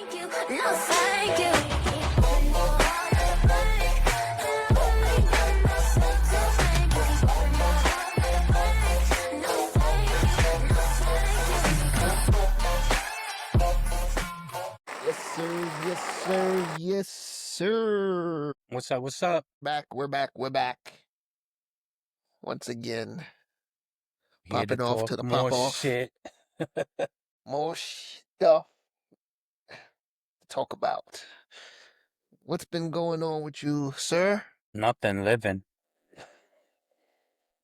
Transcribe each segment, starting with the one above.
thank you, no thank you. Yes, sir. Yes, sir. Yes, sir. What's up? What's up? We're back. Once again, Here to popping off talk to the more pop off. shit. More stuff to talk about. What's been going on with you, sir? Nothing living.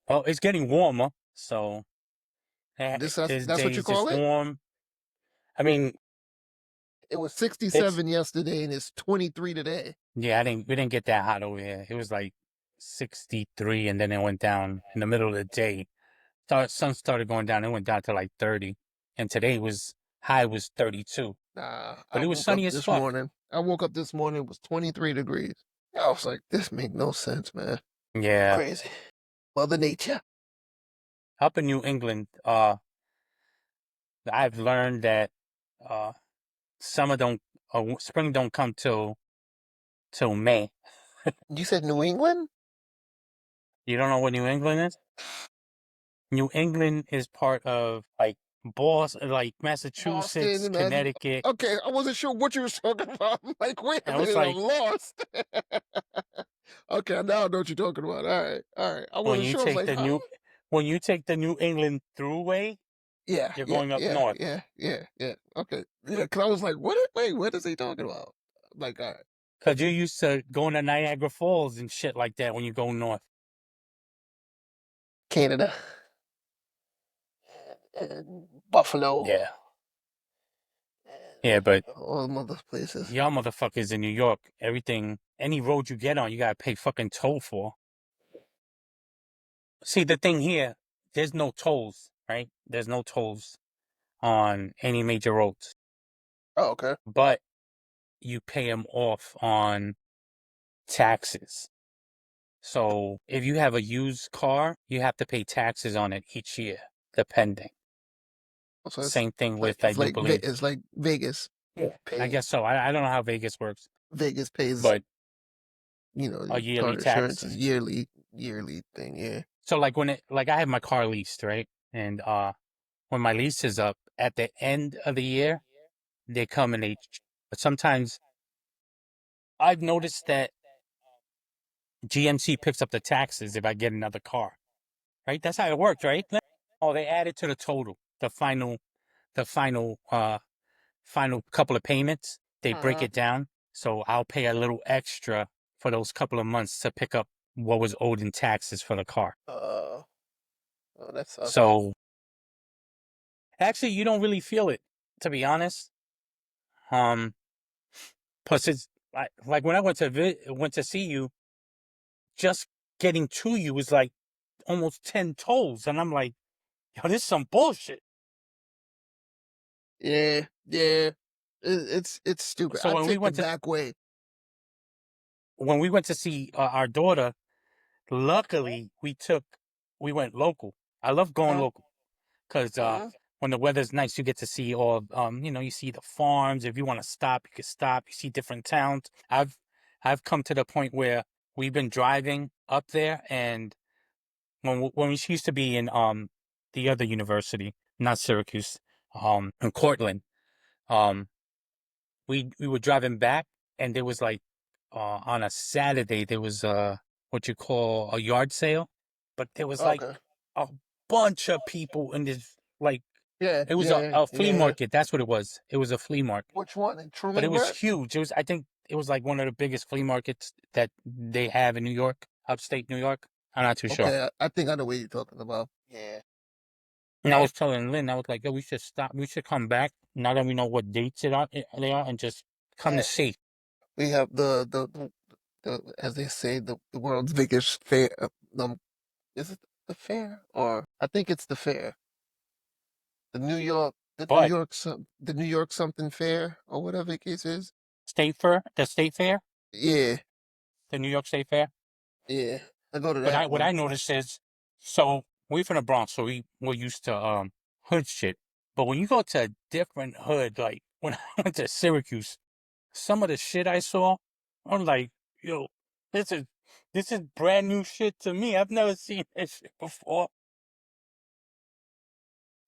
Oh, it's getting warmer, so there's That's what you days it's call it? warm. I mean, It was it's 67 yesterday and it's 23 today. yeah. We didn't get that hot over here. It was like 63, and then it went down in the middle of the day. Sun started going down. It went down to like 30, and today high was 32. Nah, But it was sunny as fuck. I woke up this morning, it was 23 degrees. I was like, this make no sense, man. Yeah, Crazy. Mother Nature. up in New England, I've learned that uh, spring don't come till May. You said New England? You don't know what New England is? New England is part of like Boston, like Massachusetts, Boston, man. Connecticut. Okay, I wasn't sure what you were talking about. I'm like, wait a And it's minute, I'm like lost. Okay, now I know what you're talking about. All right. I when wasn't you sure. I was take like, huh? when you take the New England Thruway, Yeah, you're yeah, going up yeah, north. yeah, yeah, yeah. Okay, yeah. Because I was like, what? Wait, what is he talking about? Like, all right, Cause you're used to going to Niagara Falls and shit like that when you go north. Canada, Buffalo, Yeah. Yeah, but all them other places. y'all motherfuckers in New York, any road you get on, you gotta pay fucking toll for. See, the thing here, there's no tolls, right? There's no tolls on any major roads, Oh, okay. but you pay them off on taxes. So if you have a used car, you have to pay taxes on it each year, depending. So Same thing with, I do believe. It's like Vegas. Yeah. I Pay guess so. I don't know how Vegas works, Vegas pays, but a car yearly insurance tax. is yearly thing. Yeah. So like like I have my car leased, right? And when my lease is up at the end of the year, they come and but sometimes I've noticed that GMC picks up the taxes if I get another car, right? That's how it works, right? Oh, they add it to the total, the final couple of payments. They break it down, so I'll pay a little extra for those couple of months to pick up what was owed in taxes for the car. Oh, that sucks. So actually, you don't really feel it, to be honest. Plus it's like when I went to see you, just getting to you was like almost 10 tolls, and I'm like, yo, this is some bullshit. Yeah, yeah. It's stupid. So I take the back way. when we went to see our daughter, luckily we went local. I love going local because when the weather's nice, you get to see all you see the farms. If you want to stop, you can stop. You see different towns. I've come to the point where we've been driving up there, and when we used to be in the other university, not Syracuse, in Cortland, um we were driving back, and there was like on a Saturday there was what you call a yard sale, but there was like Okay. a bunch of people in this, like, Yeah, it was yeah, a flea yeah. market. That's what it was. It was a flea market, Which one? In but it was Trumansburg? huge. I think it was like one of the biggest flea markets that they have in New York, upstate New York. I'm not too sure. Okay, I think I know what you're talking about. Yeah. And I was telling Lynn, I was like, yo, we should stop. We should come back now that we know what dates they are, and just come to see. We have the as they say, the world's biggest fair. Is it the fair? Or I think it's the fair. The New York, But The New York something fair or whatever the case is. the state fair, Yeah, the New York State Fair. yeah. I go to But that what one. I noticed is, so we from the Bronx, so we're used to hood shit. But when you go to a different hood, like when I went to Syracuse, some of the shit I saw, I'm like, yo, this is this is brand new shit to me. I've never seen this shit before.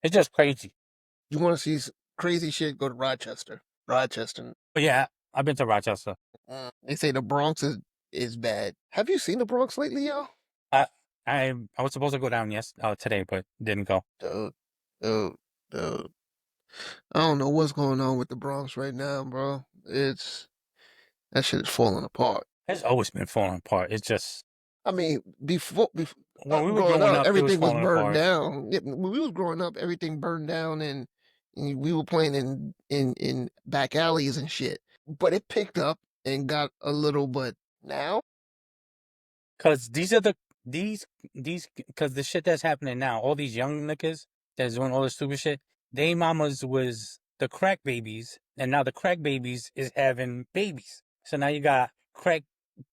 It's just crazy. You want to see crazy shit? Go to Rochester. Rochester. But yeah, I've been to Rochester. They say the Bronx is bad. Have you seen the Bronx lately, yo? I I was supposed to go down today, but didn't go. Dude, dude, dude. I don't know what's going on with the Bronx right now, bro. That shit is falling apart. It's always been falling apart. It's just I mean, before when we were growing growing up, up, it was everything was falling burned apart. down. Yeah, when we was growing up, everything burned down, and we were playing in back alleys and shit. But it picked up and got a little. But now, Cause these cause the shit that's happening now, all these young niggas that's doing all this stupid shit, they mamas was the crack babies, and now the crack babies is having babies. So now you got crack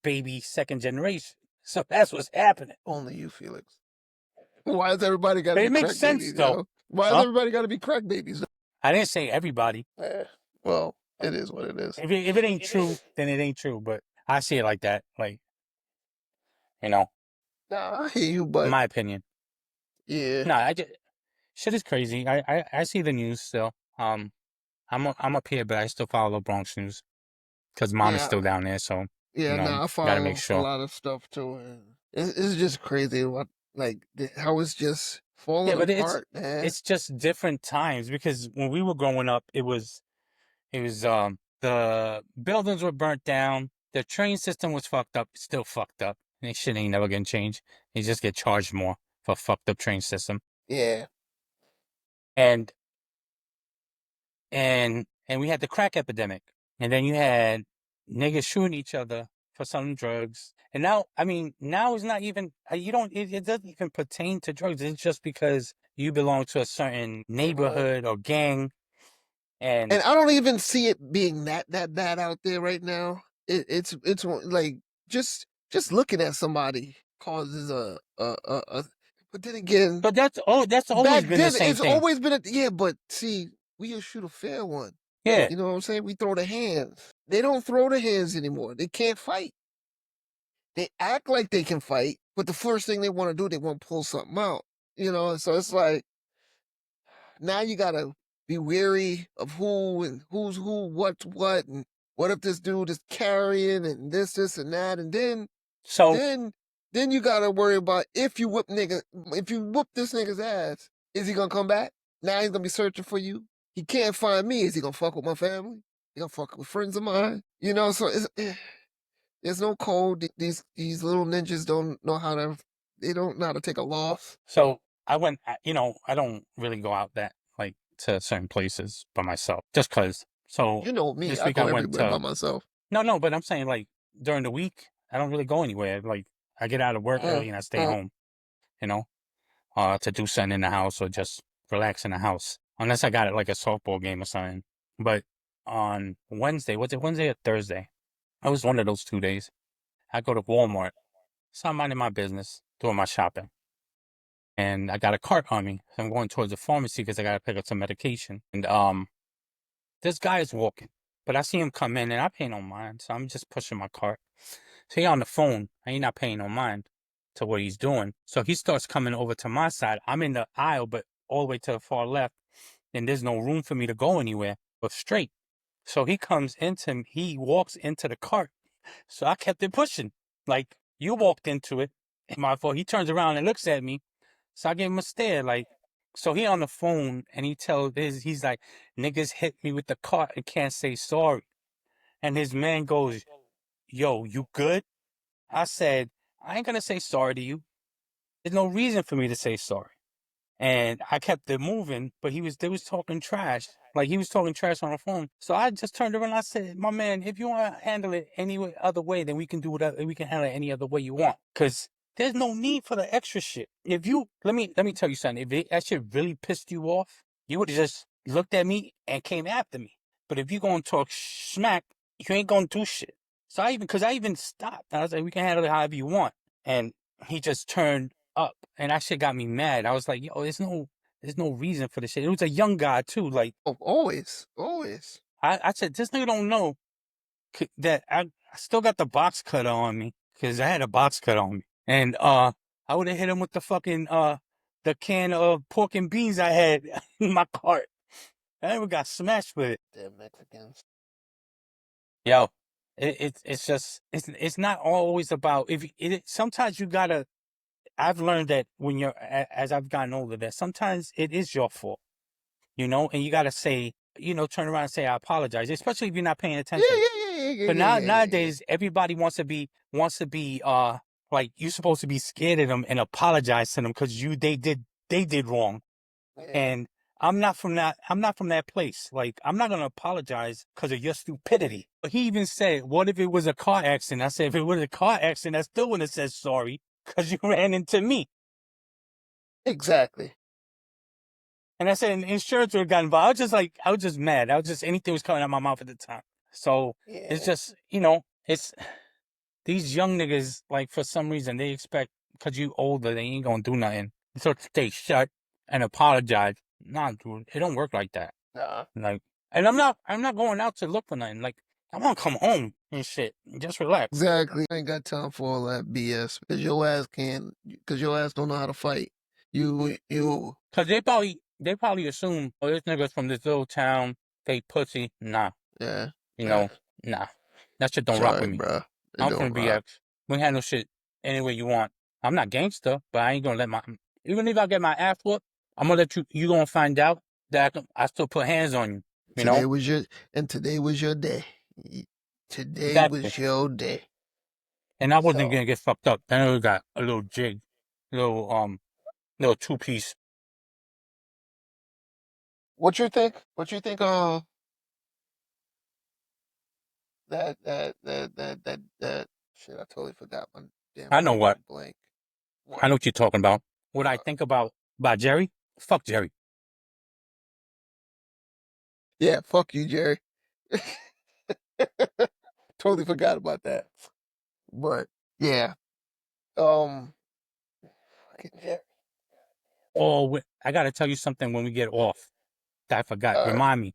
baby second generation. So that's what's happening. only you, Felix. Why has everybody got to But be it makes crack sense babies, though. yo? Why has Huh? everybody got to be crack babies? I didn't say everybody. Well, it is what it is. If it ain't true, then it ain't true. But I see it like that. Like, you know, Nah, I hear you, but my opinion. yeah, No, I just shit is crazy. I see the news still. I'm up here, but I still follow Bronx news because mom is yeah, still down there. So yeah. Nah, I gotta make follow a sure. lot of stuff too, and it's just crazy what how it's just Yeah, falling but apart, man. it's just different times because when we were growing up, it was the buildings were burnt down, the train system was fucked up, it's still fucked up, and this shit ain't never gonna change. You just get charged more for a fucked up train system, Yeah, and and we had the crack epidemic, and then you had niggas shooting each other for selling drugs. And now, I mean, now it's not even you don't. It doesn't even pertain to drugs. It's just because you belong to a certain neighborhood. neighborhood or gang, and And I don't even see it being that bad out there right now. Like just looking at somebody causes a. But then again, but that's always back been the then same it's thing. always been a yeah. But see, we just shoot a fair one. Yeah. You know what I'm saying? We throw the hands. They don't throw the hands anymore. They can't fight. They act like they can fight, but the first thing they want to do, they want to pull something out. You know, so it's like now you gotta be wary of who and who's who, what's what, and what if this dude is carrying and this, and that, and So then, then you gotta worry about if you whoop this nigga's ass, is he gonna come back? Now he's gonna be searching for you. He can't find me. Is he gonna fuck with my family? He gonna fuck with friends of mine? You know, so there's no code. These little ninjas don't know how to. They don't know how to take a loss. so I went. I don't really go out that like to certain places by myself just cause. So You know me. this I week I go went everywhere by to myself. no, but I'm saying like during the week I don't really go anywhere. Like I get out of work Mm, early and I stay mm. home. You know, to do something in the house or just relax in the house. Unless I got it like a softball game or something. But on Wednesday, was it Wednesday or Thursday? I was one of those 2 days. I go to Walmart. So I'm minding my business, doing my shopping. And I got a cart on me. So I'm going towards the pharmacy because I got to pick up some medication. And this guy is walking. But I see him come in and I pay no mind. So I'm just pushing my cart. So he on the phone and he not paying no mind to what he's doing. So he starts coming over to my side. I'm in the aisle, but all the way to the far left. And there's no room for me to go anywhere but straight. So he walks into the cart. So I kept it pushing. Like you walked into it. And my fault. He turns around and looks at me. So I gave him a stare. Like, so he on the phone and he's like, niggas hit me with the cart and can't say sorry. And his man goes, yo, you good? I said, I ain't gonna say sorry to you. There's no reason for me to say sorry. And I kept it moving, but they was talking trash. Like he was talking trash on the phone. So I just turned around and I said, my man, if you want to handle it other way, then we can do whatever, we can handle it any other way you want. Cause there's no need for the extra shit. If you, let me tell you something. That shit really pissed you off, you would have just looked at me and came after me. But if you gonna talk smack, you ain't gonna do shit. So cause I even stopped. I was like, we can handle it however you want. And he just turned up, and that shit got me mad. I was like, yo, there's no reason for this shit. It was a young guy too. Like Oh, always, always. I said, this nigga don't know that I still got the box cutter on me because I had a box cutter on me, and I would have hit him with the fucking the can of pork and beans I had in my cart. I never got smashed with it. Damn Mexicans. Yo, it's just it's not always about if sometimes you gotta. I've learned that when as I've gotten older, that sometimes it is your fault, and you gotta say, turn around and say I apologize, especially if you're not paying Yeah, attention. yeah. But nowadays, everybody wants to be like you're supposed to be scared of them and apologize to them because they did wrong. Yeah. And I'm not from that place. Like I'm not gonna apologize because of your stupidity. But he even said, "What if it was a car accident?" I said, "If it was a car accident, I still wouldn't have said sorry because you ran into me." Exactly. And I said, insurance would have gotten involved. I was just mad. Anything was coming out of my mouth at the time. So it's Yeah. just, it's these young niggas, like, for some reason, they expect, because you older, they ain't gonna do nothing. So stay shut and apologize. Nah, dude, it don't work like that. Nah. Like, and I'm not going out to look for nothing. Like, I want to come home and shit. Just relax. Exactly. I ain't got time for all that BS because your ass don't know how to fight. You. Because they probably assume, oh, this nigga's from this little town, they pussy. Nah, Yeah. you Yeah. know, nah. That shit don't rock Sorry, with me. bro. It I'm from don't rock. BX. We handle shit any way you want. I'm not gangster, but I ain't gonna even if I get my ass whooped, I'm gonna let you gonna find out that I still put hands on you, you know? Today was your day. Today Exactly. was your day. And I wasn't So, gonna get fucked up. Then we got a little jig, little 2-piece. what you think? What you think? That. Shit, I totally forgot. My damn I know mind what. went blank. I What? know what you're talking about. What I Uh, think about Jerry? Fuck Jerry. yeah. Fuck you, Jerry. Totally forgot about that. But yeah. Um. Fucking Jerry. Oh, I gotta tell you something when we get off that I forgot. All right. Remind me.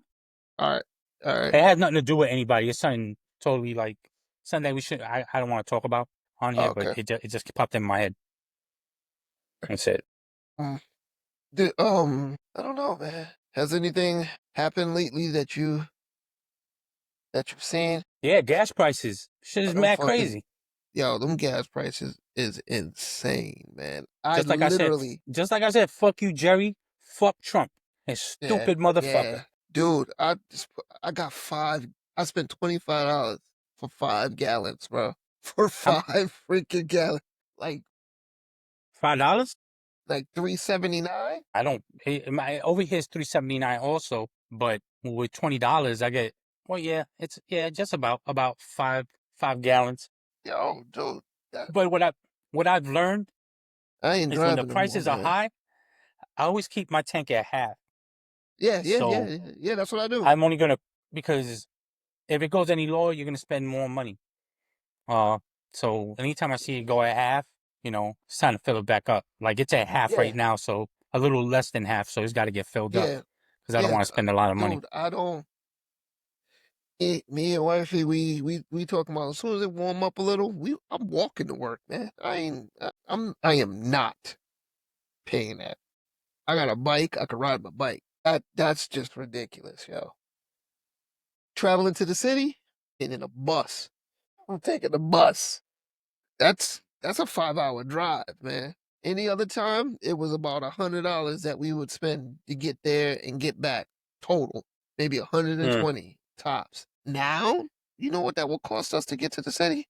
All right. All right. It has nothing to do with anybody. It's something totally like something that I don't want to talk about on here, but Okay. it just popped in my head. That's it. Mm. I don't know, man. Has anything happened lately that you've seen? Yeah, gas prices. Shit is Them mad fucking crazy. Yo, them gas prices is insane, man. I Just like I said, literally, fuck you, Jerry. Fuck Trump. And yeah, stupid motherfucker. yeah, dude. I got five. I spent $25 for 5 gallons, bro. For I'm 5 freaking gallons, like $5. like 379. I don't. My over here is $3.79 also, but with $20 I get. Well, yeah, it's just about 5 gallons. Yo, dude, that, But what I've learned I ain't is when the driving no more, prices are man. high, I always keep my tank at half. Yeah, yeah, yeah, So yeah. That's what I do. I'm only gonna because if it goes any lower, you're gonna spend more money. Uh, so anytime I see it go at half, it's time to fill it back up. Like it's at half Yeah, right now, so a little less than half, so it's got to get filled up yeah, because I don't yeah, want to spend a lot of money. dude. I don't. Me and wifey, we talking about as soon as it warm up a little, I'm walking to work, man. I am not paying that. I got a bike, I can ride my bike. That's just ridiculous, yo. Traveling to the city, and in a bus. I'm taking the bus. That's a 5 hour drive, man. Any other time, it was about $100 that we would spend to get there and get back total. Maybe Mm. 120 tops. Now, you know what that will cost us to get to the city?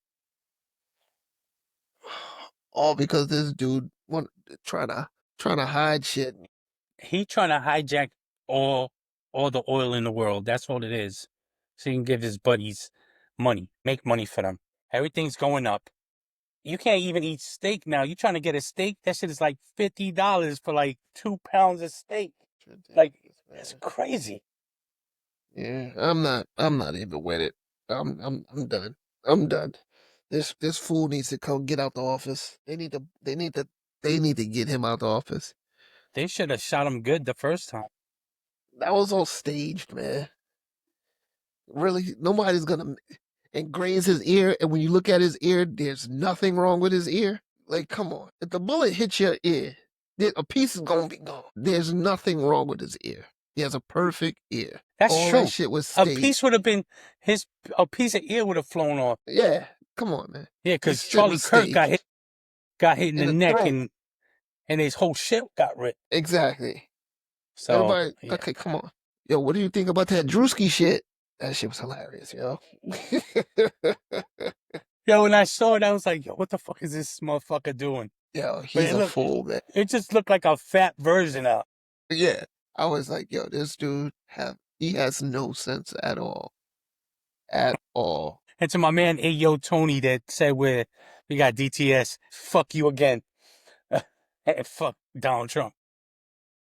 All because this dude trying to hide shit. He trying to hijack all the oil in the world. That's all it is. So he can give his buddies money, make money for them. Everything's going up. You can't even eat steak now. You trying to get a steak? That shit is like $50 for like 2 pounds of steak. It's Like ridiculous, that's man. crazy. Yeah, I'm not even with it. I'm done. I'm done. This fool needs to come get out the office. They need to get him out the office. They should have shot him good the first time. That was all staged, man. Really, nobody's gonna and graze his ear. And when you look at his ear, there's nothing wrong with his ear. Like, come on. If the bullet hits your ear, a piece is gonna be gone. There's nothing wrong with his ear. He has a perfect ear. That's All true. that shit was A staged. piece would have been a piece of ear would have flown off. Yeah, come on, man. Yeah, This because shit Charlie was Kirk staged. got hit in the neck throat. and his whole shit got ripped. Exactly. So Everybody, yeah. okay, come on. Yo, what do you think about that Drewski shit? That shit was hilarious, yo. Yo, when I saw it, I was like, yo, what the fuck is this motherfucker doing? Yo, he's a fool, man. It just looked like a fat version of. Yeah. I was like, yo, this dude he has no sense at all. At all. And to my man Ayo Tony that said we got DTS, fuck you again. And fuck Donald Trump.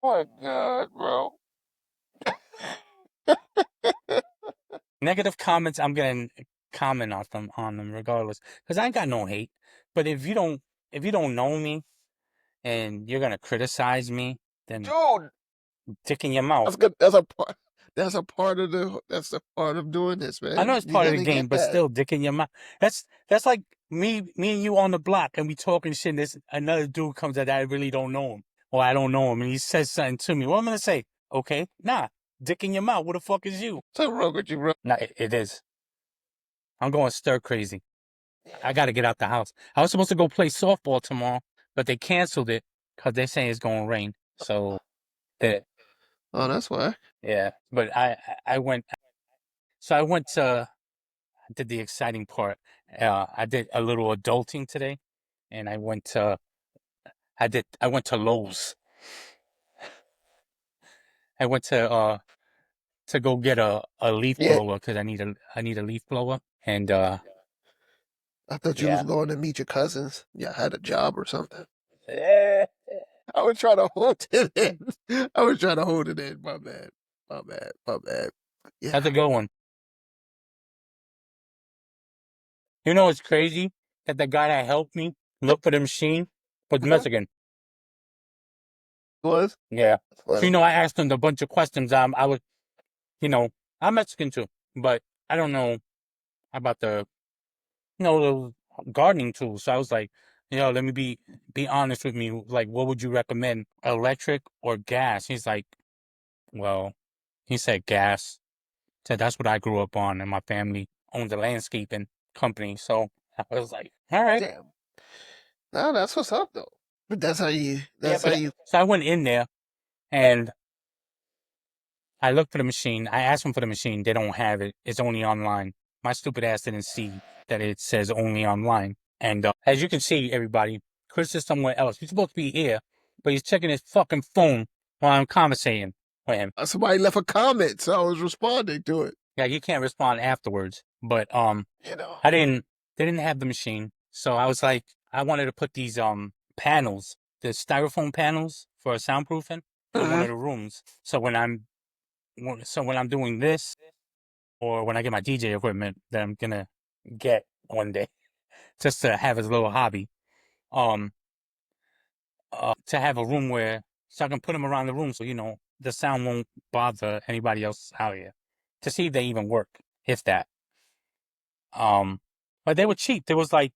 Oh my God, bro. Negative comments, I'm gonna comment on them regardless. Because I ain't got no hate. But if you don't know me and you're gonna criticize me, then Dude, dick in your mouth. that's good. That's a part of doing this, man. I know it's part of the game, but still dick in your mouth. That's like me and you on the block and we talking shit and this another dude comes that I really don't know him. Or I don't know him and he says something to me. What am I gonna say? Okay, nah. Dick in your mouth. What the fuck is you? What's wrong with you, bro? Nah, it is. I'm going stir crazy. I gotta get out the house. I was supposed to go play softball tomorrow, but they canceled it because they're saying it's gonna rain. So Oh, that's why. yeah. But I went to I did the exciting part. I did a little adulting today, and I went to Lowe's. I went to go get a leaf blower because I need a leaf blower, and I thought you was yeah. going to meet your cousins. Yeah, had a job or something. Eh, I was trying to hold it in. I was trying to hold it in. My bad. My bad. My bad. Yeah. How's it going? You know it's crazy that the guy that helped me look for the machine was Mexican. Was? Yeah. So Funny. I asked him a bunch of questions. I was, I'm Mexican too, but I don't know about the the gardening tools. So I was like, let me be honest with me. Like, what would you recommend, electric or gas? He's like, well, he said gas. Said that's what I grew up on, and my family owns a landscaping company. So I was like, all right. Damn. No, that's what's up though. But that's how you. That's how you. So I went in there and I looked for the machine. I asked them for the machine. They don't have it. It's only online. My stupid ass didn't see that it says only online. And as you can see, everybody, Chris is somewhere else. He's supposed to be here, but he's checking his fucking phone while I'm conversating with him. Somebody left a comment, so I was responding to it. Yeah, you can't respond afterwards. But they didn't have the machine, so I was like, I wanted to put these panels, the styrofoam panels for soundproofing in one of the rooms. So when I'm doing this, or when I get my DJ equipment that I'm gonna get one day, just to have as a little hobby, to have a room so I can put them around the room, so the sound won't bother anybody else out here, to see if they even work, if that. But they were cheap. There was like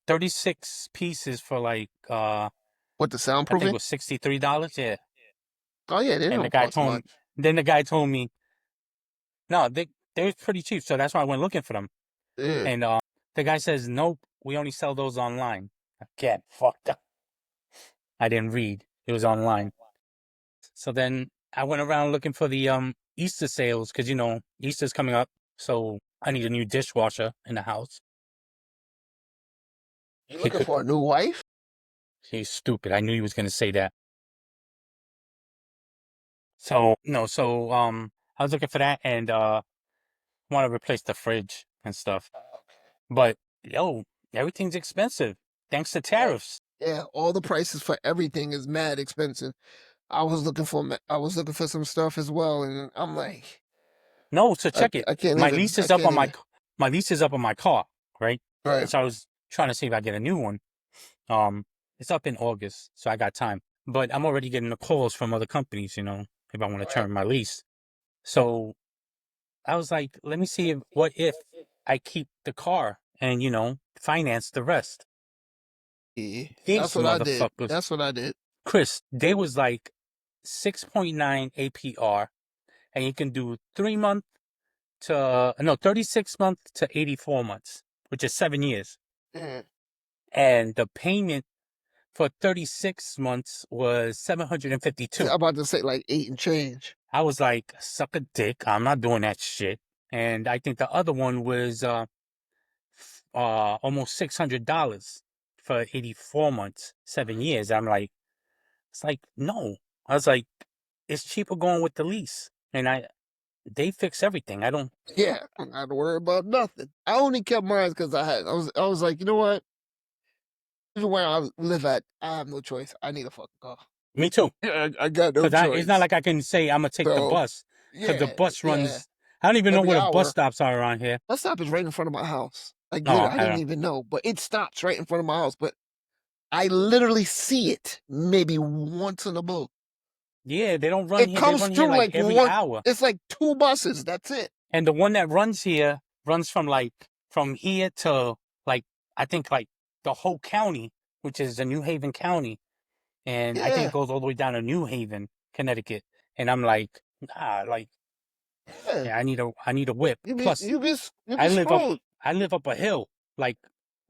36 pieces for like What, the I think it soundproofing? was $63. Yeah. Oh yeah, they And don't cost much. then the guy told me, no, they were pretty cheap, so that's why I went looking for them. Yeah. And the guy says, nope, we only sell those online. Again, fucked up. I didn't read. It was online. So then I went around looking for the Easter sales because Easter's coming up, so I need a new dishwasher in the house. You looking for a new wife? He's stupid. I knew he was gonna say that. So I was looking for that and want to replace the fridge and stuff. But everything's expensive thanks to tariffs. Yeah, all the prices for everything is mad expensive. I was looking for some stuff as well, and I'm like, No, so check it. I can't My even. lease I is up can't on even. my lease is up on my car, right? Right. So I was trying to see if I get a new one. It's up in August, so I got time. But I'm already getting the calls from other companies, if I want to turn my lease. So I was like, let me see what if I keep the car and, finance the rest. Yeah, These that's what I did. motherfuckers, That's what I did. Chris, they was like 6.9 APR, and you can do 3 month to, no, 36 month to 84 months, which is 7 years. Mhm. And the payment for 36 months was I'm $752. about to say like 8 and change. I was like, suck a dick. I'm not doing that shit. And I think the other one was almost $600 for 84 months, 7 years. I'm like, it's like, no. I was like, it's cheaper going with the lease. And they fix everything. I don't. Yeah, I don't have to worry about nothing. I only kept mine because I was like, you know what? Even where I live at, I have no choice. I need a fucking car. Me too. I got no Because it's not choice. like I can say I'm going to take the So bus. Because the yeah, bus yeah. runs, I don't even know Every where the bus hour. stops are around here. Bus stop is right in front of my house. Like No, literally, I I didn't don't. even know, but it stops right in front of my house. But I literally see it maybe once in a blue. Yeah, they don't run It here. They comes run here through like like every one. hour. It's like 2 buses. That's it. And the one that runs here runs from here to like, I think like the whole county, which is the New Haven County. And I think it Yeah, goes all the way down to New Haven, Connecticut. And I'm like, nah, like, yeah. yeah, I need a whip. You be Plus, you be you I be live up screwed. I live up a hill, like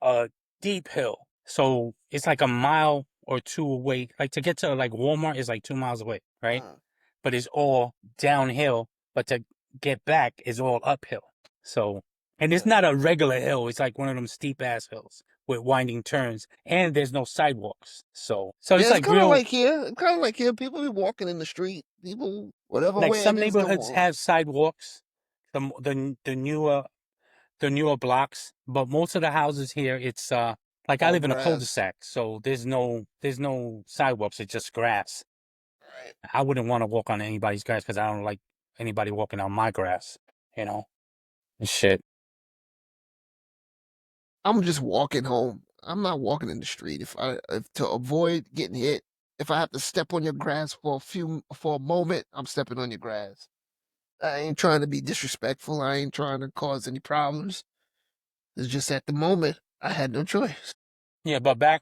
a deep hill. So it's like a mile or two away. Like to get to like Walmart is like 2 miles away, right? Uh, But it's all downhill. But to get back is all uphill. So, and it's yeah. not a regular hill. It's like one of them steep ass hills with winding turns, and there's no sidewalks. So it's Yeah, it's like kind of real. like here. It's kind of like here. People be walking in the street. People, whatever Like way it some is, they'll neighborhoods walk. have sidewalks, the newer blocks, but most of the houses here, it's like I All live in a grass. cul-de-sac, so there's no sidewalks. It's just grass. Right. I wouldn't want to walk on anybody's grass because I don't like anybody walking on my grass. You know, and shit. I'm just walking home. I'm not walking in the street. If to avoid getting hit, if I have to step on your grass for a moment, I'm stepping on your grass. I ain't trying to be disrespectful. I ain't trying to cause any problems. It's just at the moment I had no choice. Yeah, but back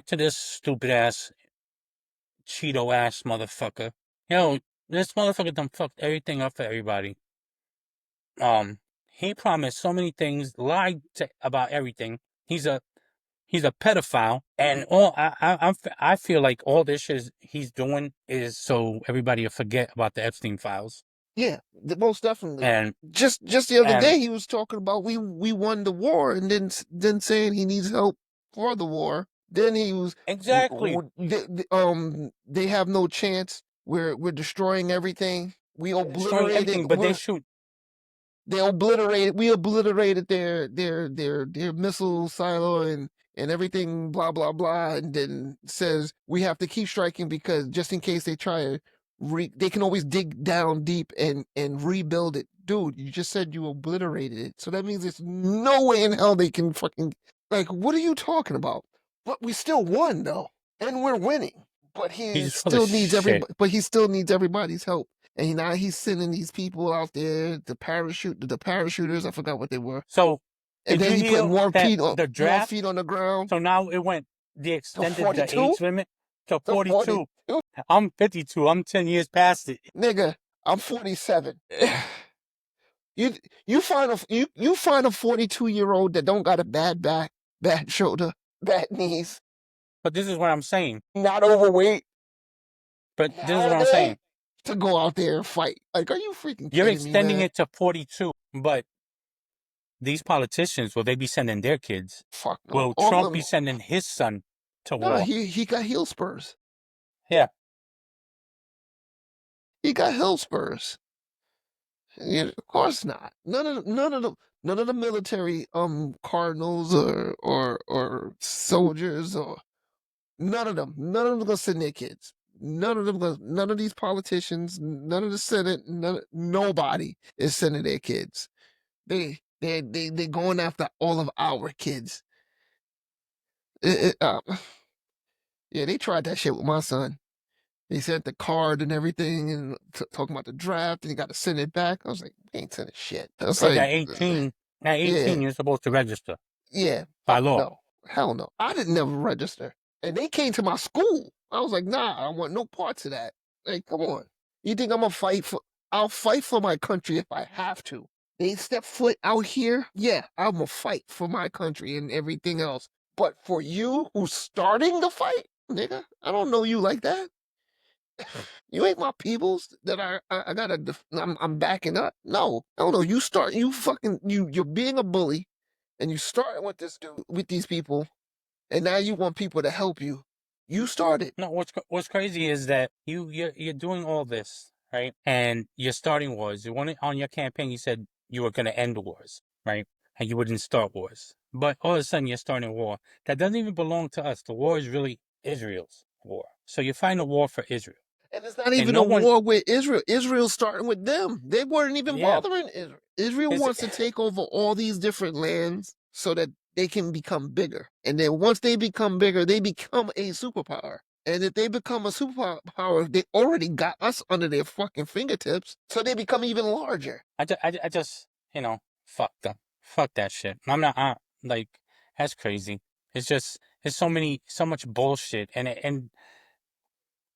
to this stupid ass Cheeto ass motherfucker. This motherfucker done fucked everything up for everybody. Um, he promised so many things, about everything. He's a he's a pedophile, and I feel like all this shit he's doing is so everybody will forget about the Epstein files. Yeah, most definitely. And Just the other and day, he was talking about we won the war, and then saying he needs help for the war. Then he was exactly they have no chance. We're destroying everything. We destroying obliterated. everything, but they shoot. We obliterated their missile silo and everything, blah blah blah, and then says we have to keep striking because just in case they try to they can always dig down deep and rebuild it. Dude, you just said you obliterated it, so that means there's no way in hell they can fucking, like, what are you talking about? But we still won though, and we're winning. But He's full of shit. he still needs everybody's help. And now he's sending these people out there, the parachuters. I forgot what they were. So And did then you he put hear that the more draft? feet on the ground. So now they To extended the 42, age limit to to 42. 42. I'm 52. I'm 10 years past it. Nigga, I'm 47. You you find a 42-year-old that don't got a bad back, bad shoulder, bad knees, But this is what I'm saying. not overweight, But this is what I'm nowadays saying. to go out there and fight. Like, are you freaking You're kidding me, extending man? it to 42, but these politicians, will they be sending their kids? Fuck no. Will All of Trump be them. sending his son to No, war? he got heel spurs. Yeah. He got heel spurs. Yeah, of course not. None of the military cardinals or soldiers or none of them gonna send their kids. None of these politicians, none of the Senate, nobody is sending their kids. They going after all of our kids. It, it, uh, yeah, they tried that shit with my son. He sent the card and everything, and talking about the draft, and he got to send it back. I was like, we ain't sending shit. I was Because like, at 18, yeah, you're supposed to register yeah, by fuck law. no, hell no. I didn't never register, and they came to my school. I was like, nah, I want no parts of that. Like, come on. You think I'm gonna fight for? I'll fight for my country if I have to. They step foot out here, yeah, I'm gonna fight for my country and everything else. But for you, who's starting the fight, nigga, I don't know you like that. You ain't my peoples that I gotta. I'm backing up. No, I don't know. You start. You fucking. You're being a bully, and you starting with this dude with these people, and now you want people to help you. You started. No, what's crazy is that you're doing all this, right? And you're starting wars. On your campaign, you said you were going to end wars, right? And you wouldn't start wars. But all of a sudden, you're starting a war that doesn't even belong to us. The war is really Israel's war. So you're fighting a war for Israel, And it's not and even no a one, war with Israel. Israel's starting with them. They weren't even yeah, bothering Israel. Israel is wants to take over all these different lands so that they can become bigger. And then once they become bigger, they become a superpower. And if they become a superpower, they already got us under their fucking fingertips. So they become even larger. I just, fuck them, fuck that shit. I'm not, like, that's crazy. It's just, it's so much bullshit, and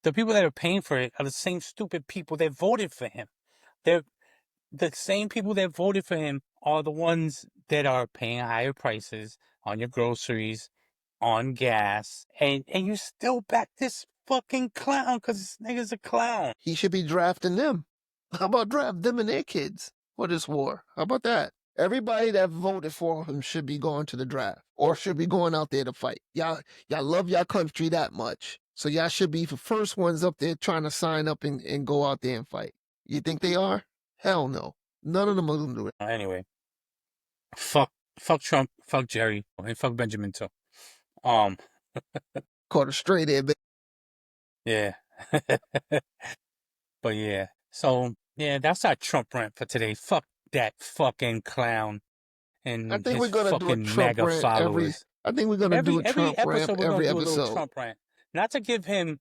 the people that are paying for it are the same stupid people that voted for him. They're the same people that voted for him are the ones that are paying higher prices on your groceries, on gas, and you still back this fucking clown because this nigga's a clown. He should be drafting them. How about draft them and their kids for this war? How about that? Everybody that voted for him should be going to the draft or should be going out there to fight. Y'all love y'all country that much. So y'all should be the first ones up there trying to sign up and go out there and fight. You think they are? Hell no. None of them are going to do it. Anyway, fuck, fuck Trump, fuck Jerry, and fuck Benjamin too. Um, Caught a stray there, but yeah. But yeah, so yeah, that's our Trump rant for today. Fuck that fucking clown I and think his we're gonna do a fucking Trump MAGA rant every. followers. I think we're gonna do a Every Trump rant episode we're gonna every do a little episode. Trump rant, not to give him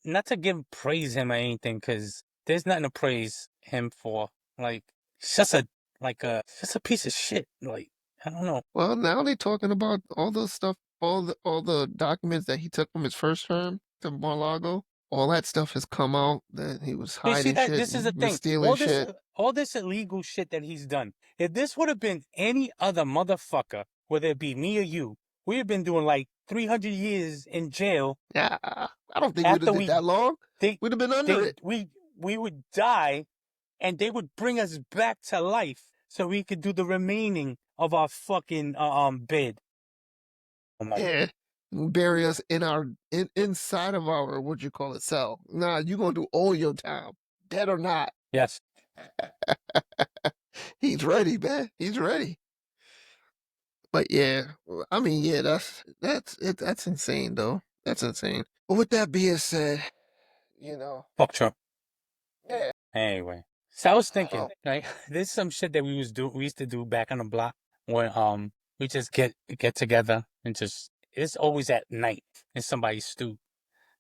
not to give praise him or anything, because there's nothing to praise him for. Like it's just just a piece of shit. Like I don't know. Well, now they're talking about all the stuff, all the documents that he took from his first term to Mar-a-Lago. All that stuff has come out that he was You see hiding that shit this is the and was thing. stealing shit. All this illegal shit that he's done. If this would have been any other motherfucker, whether it be me or you, we'd have been doing like 300 years in jail. Yeah, I don't think we'd have After did that long. they, We'd have been under it. we would die, and they would bring us back to life so we could do the remaining of our fucking bid. Oh my! Yeah, bury us in our inside of our what you call it cell. Nah, you gonna do all your time, dead or not. Yes. He's ready, man. He's ready. But yeah, I mean, yeah, that's it. That's insane, though. That's insane. But with that being said, you know, Fuck Trump. yeah. Anyway, so I was thinking, Well, right? There's some shit that we used to do back on the block when we just get together and just it's always at night in somebody's stoop.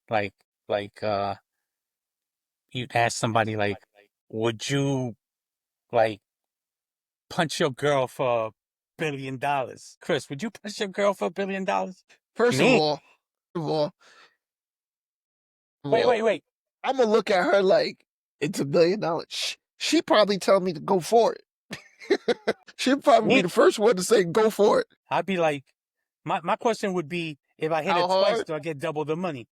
Like like uh you'd ask somebody like, would you like punch your girl for $1 billion? Chris, would you punch your girl for $1 billion? first of Me? all, first of all, Wait. I'm gonna look at her like it's $1 billion. She probably tell me to go for it. She'd probably be Me? the first one to say go for it. I'd be like, my question would be, if I hit How it twice, hard? do I get double the money?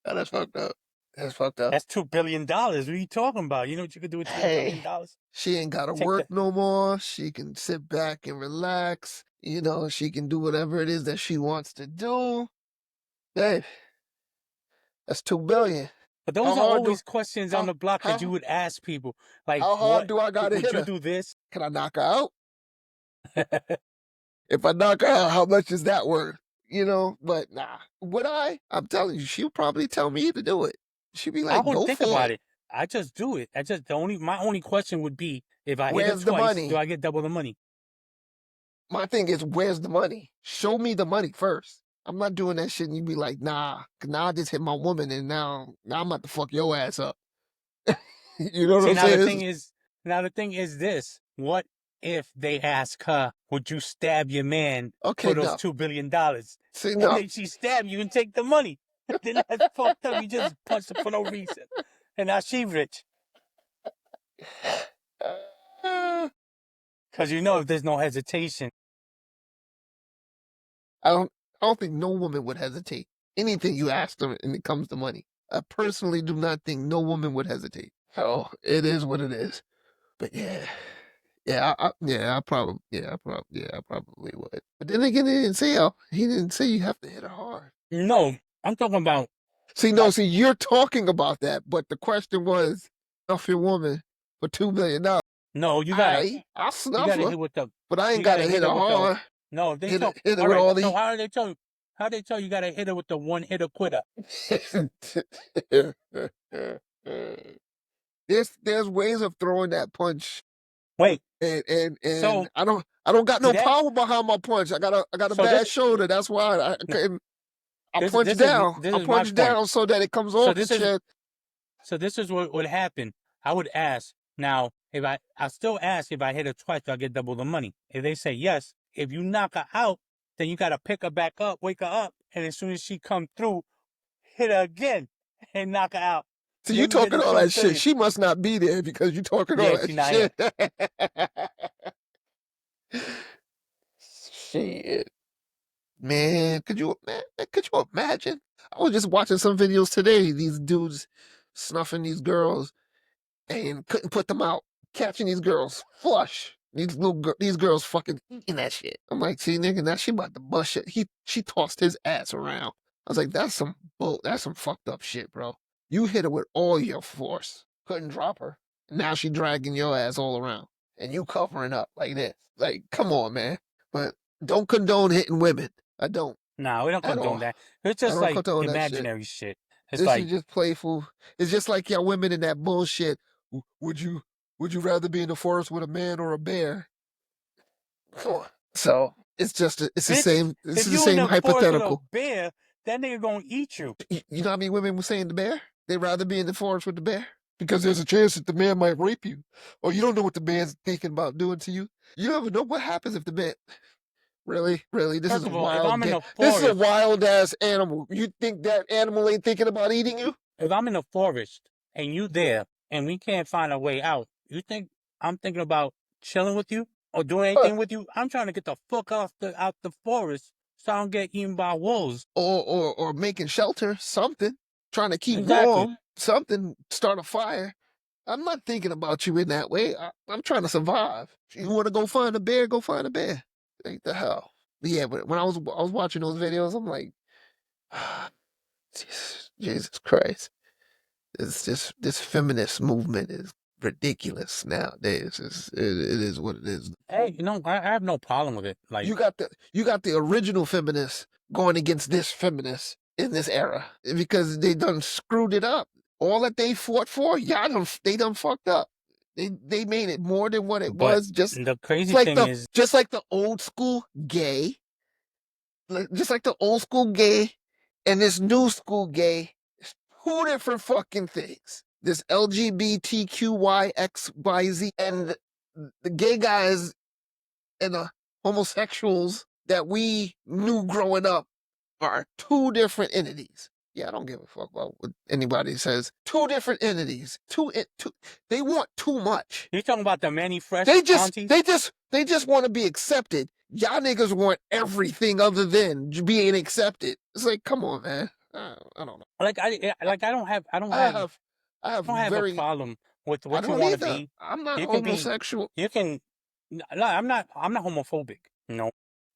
Oh, that's fucked up. That's fucked up. That's $2 billion. What are you talking about? You know what you could do with $2 billion? Hey, she ain't gotta Take work the no more. She can sit back and relax. You know, she can do whatever it is that she wants to do. Hey, that's $2 billion. But How those are hard do always questions on how the block that you how would ask people. Like, how hard do I gotta would hit you her? do this? Can I knock her out? If I knock her out, how much is that worth? You know, but nah. Would I? I'm telling you, she'll probably tell me to do it. She'd be I like, wouldn't go think for about it. it. I just do it. My only question would be, if I hit it Where's the twice, do money? I get double the money? My thing is, where's the money? Show me the money first. I'm not doing that shit. And you be like, nah, 'cause now I just hit my woman, and now I'm about to fuck your ass up. You know what See, I'm now the saying? thing is this. What if they ask her, would you stab your man Okay, for those no. $2 billion? See, And no. then she stab you and take the money. Then that's fucked up. You just punched her for no reason. And now she rich. Uh, Because you know if there's no hesitation. I don't think no woman would hesitate. Anything you ask them and it comes to money. I personally do not think no woman would hesitate. Oh, it is what it is. But yeah. I probably would. But then again, he didn't say you have to hit her hard. No, I'm talking about like, See, you're talking about that, but the question was, snuff your woman for $2 million. no, I'll you snuff gotta her, hit with the, but I ain't you gotta gotta hit hit her her with the, hard. no, they tell, Hit her all with right, all so the. how they tell you gotta hit her with the one hitter quitter? There's ways of throwing that punch, Wait, and so I don't got see no that? power behind my punch. I got a So bad shoulder. That's why I no, couldn't. I punch down. this I is my punch point. down so that it comes So off the this is, chest. so this is what would happen. I would ask, now, if I still ask if I hit her twice, do I get double the money? If they say yes, if you knock her out, then you gotta pick her back up, wake her up, and as soon as she come through, hit her again and knock her out. So you Then you get talking the all that shit. 2 billion. She must not be there because you talking all Yeah, that she not here. shit. Shit. Man, could you imagine? I was just watching some videos today. These dudes snuffing these girls and couldn't put them out, catching these girls flush. These girls fucking eating that shit. I'm like, see, nigga, now she about to bust shit. She tossed his ass around. I was like, that's some fucked up shit, bro. You hit her with all your force, couldn't drop her. Now she dragging your ass all around, and you covering up like this. Like, come on, man. But don't condone hitting women. I don't Nah, we don't at condone all. that. It's I just don't like condone that shit. imaginary shit. It's This is like, just playful. It's just like y'all women in that bullshit. Would you rather be in the forest with a man or a bear? So it's the bitch, same if you in same the forest with a hypothetical. bear, that nigga gonna eat you. You know how many women were saying the bear? They'd rather be in the forest with the bear because there's a chance that the man might rape you, or you don't know what the man's thinking about doing to you. You never know what happens if the man. Really, this is First a of all, if wild. I'm in the This is a forest, wild ass animal. You think that animal ain't thinking about eating you? if I'm in the forest and you there and we can't find a way out, you think I'm thinking about chilling with you or doing anything with you? I'm trying to get the fuck out the forest so I don't get eaten by wolves. Or making shelter, something, trying to keep Exactly. warm, something, start a fire. I'm not thinking about you in that way. I'm trying to survive. If you want to go find a bear, go find a bear. Like the hell. But yeah, but when I was watching those videos, I'm like, Jesus Christ, this feminist movement is ridiculous nowadays. It is what it is. Hey, I have no problem with it. Like, You got the original feminists going against this feminist in this era because they done screwed it up. All that they fought for, they done fucked up. They made it more than what it but was. Just the crazy thing is, just like the old school gay, just like the old school gay and this new school gay. It's two different fucking things. This LGBTQYXYZ and the gay guys and the homosexuals that we knew growing up are two different entities. Yeah, I don't give a fuck about what anybody says. Two different entities. They want too much. you talking about the Manny Fresh They just aunties? they just want to be accepted. Y'all niggas want everything other than being accepted. It's like, come on, man. I don't know. Like I don't have I have I don't have a very. problem with I what you don't want to either. be. I'm not You can be, homosexual. you can. No, I'm not homophobic. No,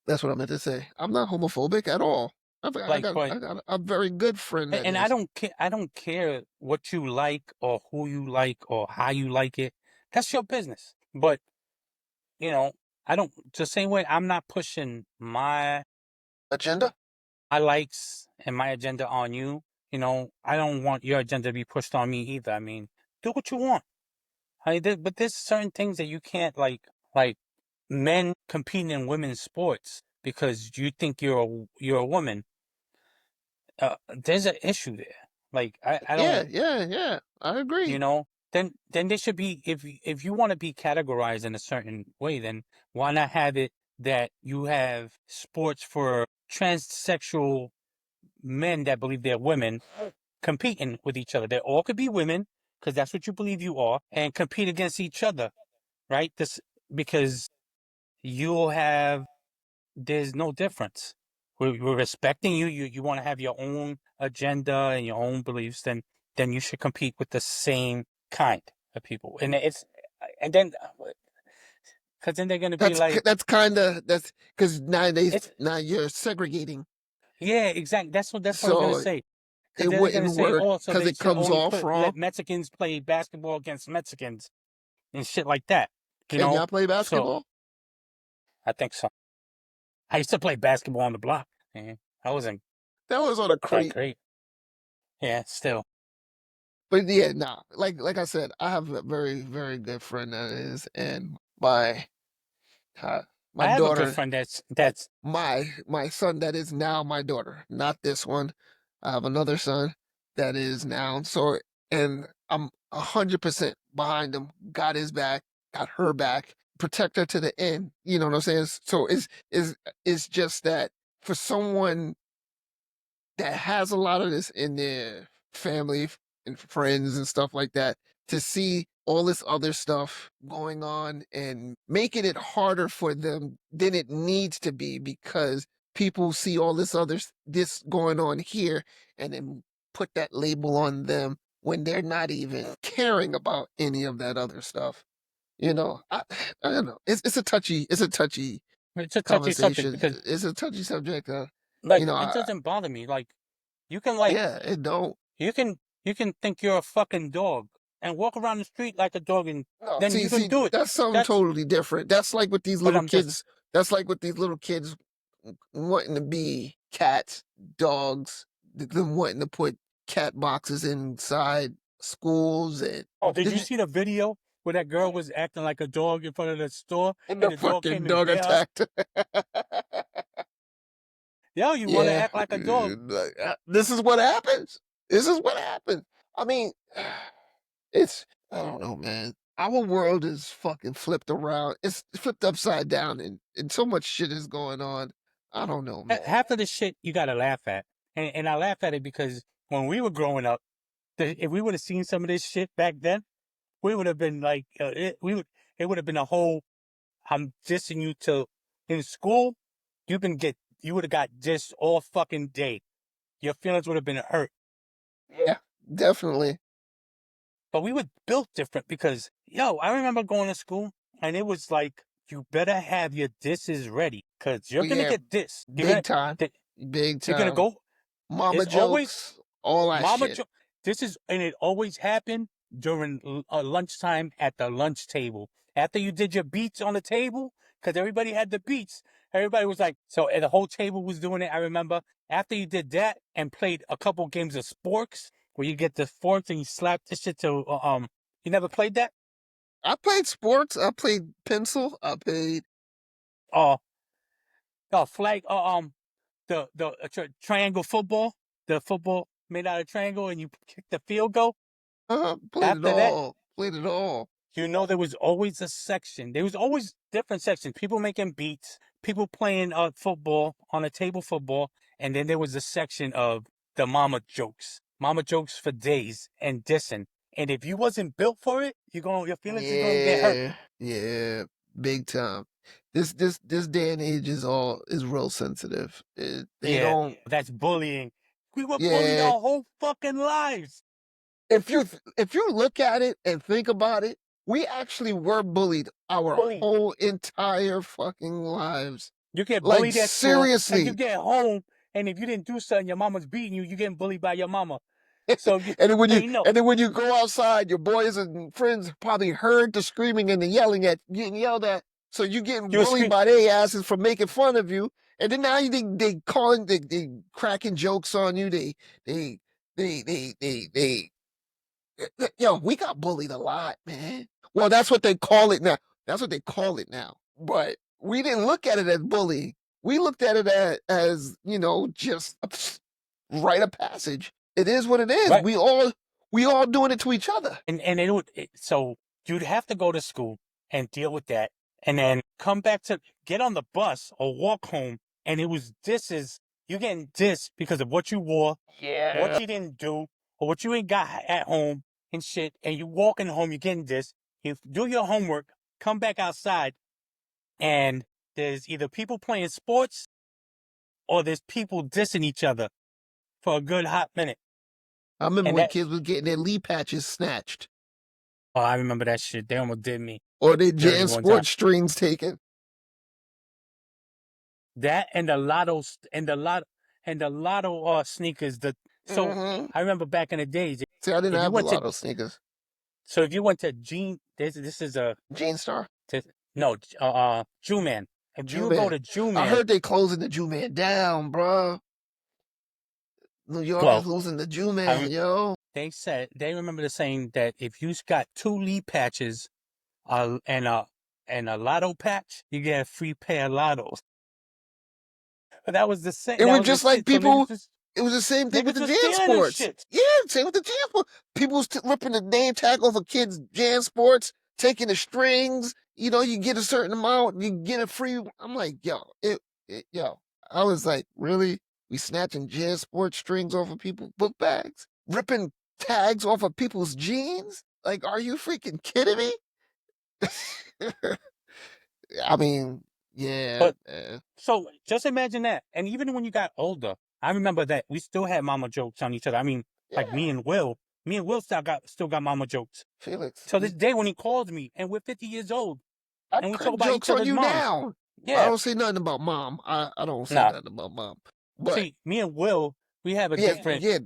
That's what I meant to say. I'm not homophobic at all. like, but I got a very good friend that and I is. don't care. I don't care what you like or who you like or how you like it. That's your business. But you know, I don't. The same way, I'm not pushing Agenda? my likes and my agenda on you. You know, I don't want your agenda to be pushed on me either. I mean, do what you want. But there's certain things that you can't like men competing in women's sports because you think you're a woman there's an issue there. Like I Yeah, don't, yeah. I agree. then they should be, if you want to be categorized in a certain way, then why not have it that you have sports for transsexual men that believe they're women competing with each other. They all could be women because that's what you believe you are, and compete against each other, right? This because you'll have there's no difference. We're respecting you. You want to have your own agenda and your own beliefs. Then you should compete with the same kind of people. And then because then they're gonna be like That's kind of that's because it's now you're segregating, yeah, exactly. That's what I was gonna so say. Because it then they're gonna wouldn't say, work oh, so because they it should comes only off wrong. let Mexicans play basketball against Mexicans and shit like that. You Can know, y'all play so basketball? I think so. I used to play basketball on the block. Man. I wasn't That was on a that creep. great. Yeah, still. But yeah, nah. Like I said, I have a very good friend that is, and uh, my I have a good daughter, friend that's my son that is now my daughter, not this one. I have another son that is now. So, and I'm 100% behind him. Got his back, got her back, protect her to the end. You know what I'm saying? So it's just that for someone that has a lot of this in their family and friends and stuff like that to see all this other stuff going on and making it harder for them than it needs to be because people see all this going on here and then put that label on them when they're not even caring about any of that other stuff. I don't know. It's a touchy it's a touchy subject conversation. because It's a touchy subject. like it I, doesn't bother me. Like you can like yeah, it don't. you can you can think you're a fucking dog and walk around the street like a dog, and No, then see, you can see, do it. that's something That's totally different. That's like with these but little I'm just kids. That's like with these little kids wanting to be cats, dogs, them wanting to put cat boxes inside schools and oh, did you see the video where that girl was acting like a dog in front of the store and and the the dog fucking came and dog bit her? attacked. Yo, you want to Yeah, act like a dog. this is what happens. This is what happens. I mean, I don't know, man. Our world is fucking flipped around. It's flipped upside down, and so much shit is going on. I don't know, man. Half of the shit you gotta laugh at. And I laugh at it because when we were growing up, if we would have seen some of this shit back then, we would have been like, it would have been a whole, I'm dissing you till in school, you would have got dissed all fucking day. Your feelings would have been hurt. Yeah, definitely. But we were built different because, yo, I remember going to school and it was like, you better have your disses ready because Oh you're going to yeah, get dissed. big time, big You're going to time. go, Mama it's always, jokes, all that Mama, shit. and it always happened during lunchtime at the lunch table. After you did your beats on the table, because everybody had the beats, everybody was like, so and the whole table was doing it. I remember after you did that and played a couple games of sporks, where you get the forks and you slap this shit to, you never played that? I played sports. I played pencil. I played. Uh, flag, triangle football, the football made out of triangle, and you kick the field goal. Played it After that, all. Played it all. there was always a section. There was always different sections. People making beats, people playing football on a table football, and then there was a section of the mama jokes for days and dissing. And if you wasn't built for it, your feelings is gonna get hurt. Yeah, big time. This day and age is real sensitive. They Yeah, don't. that's bullying. We were bullied Yeah, our whole fucking lives. if you look at it and think about it, we actually were bullied our Bullied. whole entire fucking lives. You get Like bullied at school, and you seriously. get home, and if you didn't do something, your mama's beating you. You getting bullied by your mama. So you, And then when so you you know. and then when you go outside, your boys and friends probably heard the screaming and the yelling at getting yelled at. So you getting You were bullied screaming. by their asses for making fun of you. And then now they calling they cracking jokes on you. They they yo, we got bullied a lot, man. Well, that's what they call it now. That's what they call it now. But we didn't look at it as bullying. We looked at it as just rite of passage. It is what it is. Right. We all doing it to each other. And so you'd have to go to school and deal with that, and then come back to get on the bus or walk home, and it was you getting dissed because of what you wore, what you didn't do, or what you ain't got at home and shit, and you walking home, you're getting dissed. You do your homework, come back outside, and there's either people playing sports or there's people dissing each other for a good hot minute. I remember And when kids was getting their Lee patches snatched. Oh, I remember that shit. They almost did me. Or their Dirty Jan one time. Sports strings taken. That and the lotto sneakers. I remember back in the days. See, I didn't if you have the went to lotto sneakers. So if you went to this is a Jean Star? Jew Man. If you Jew go Man. to Jew I Man, heard they closing the Jew Man down, bro. New York Well, is losing the Jew Man, yo. they remember the saying that if you got 2 Lee patches and a lotto patch, you get a free pair of lottos. But that was the same. It That was was the just like shit. So people. It was the same thing with niggas the was Jan stealing this Sports. shit. Yeah, same with the Jan Sports. People was ripping the name tag off of kids' Jan Sports, taking the strings. You know, you get a certain amount, you get a free. I'm like, yo, yo. I was like, really? We snatching Jan Sports strings off of people's book bags, ripping tags off of people's jeans? Like, are you freaking kidding me? I mean, yeah. But so just imagine that. And even when you got older, I remember that we still had mama jokes on each other. I mean, like me and Will still got mama jokes. Felix. So this day when he calls me, and we're 50 years old, I and we crack talk about each jokes on other's you moms. now. I Yeah. don't say nothing about mom. I don't say Nah. nothing about mom. But See, me and Will, we have a different. Y'all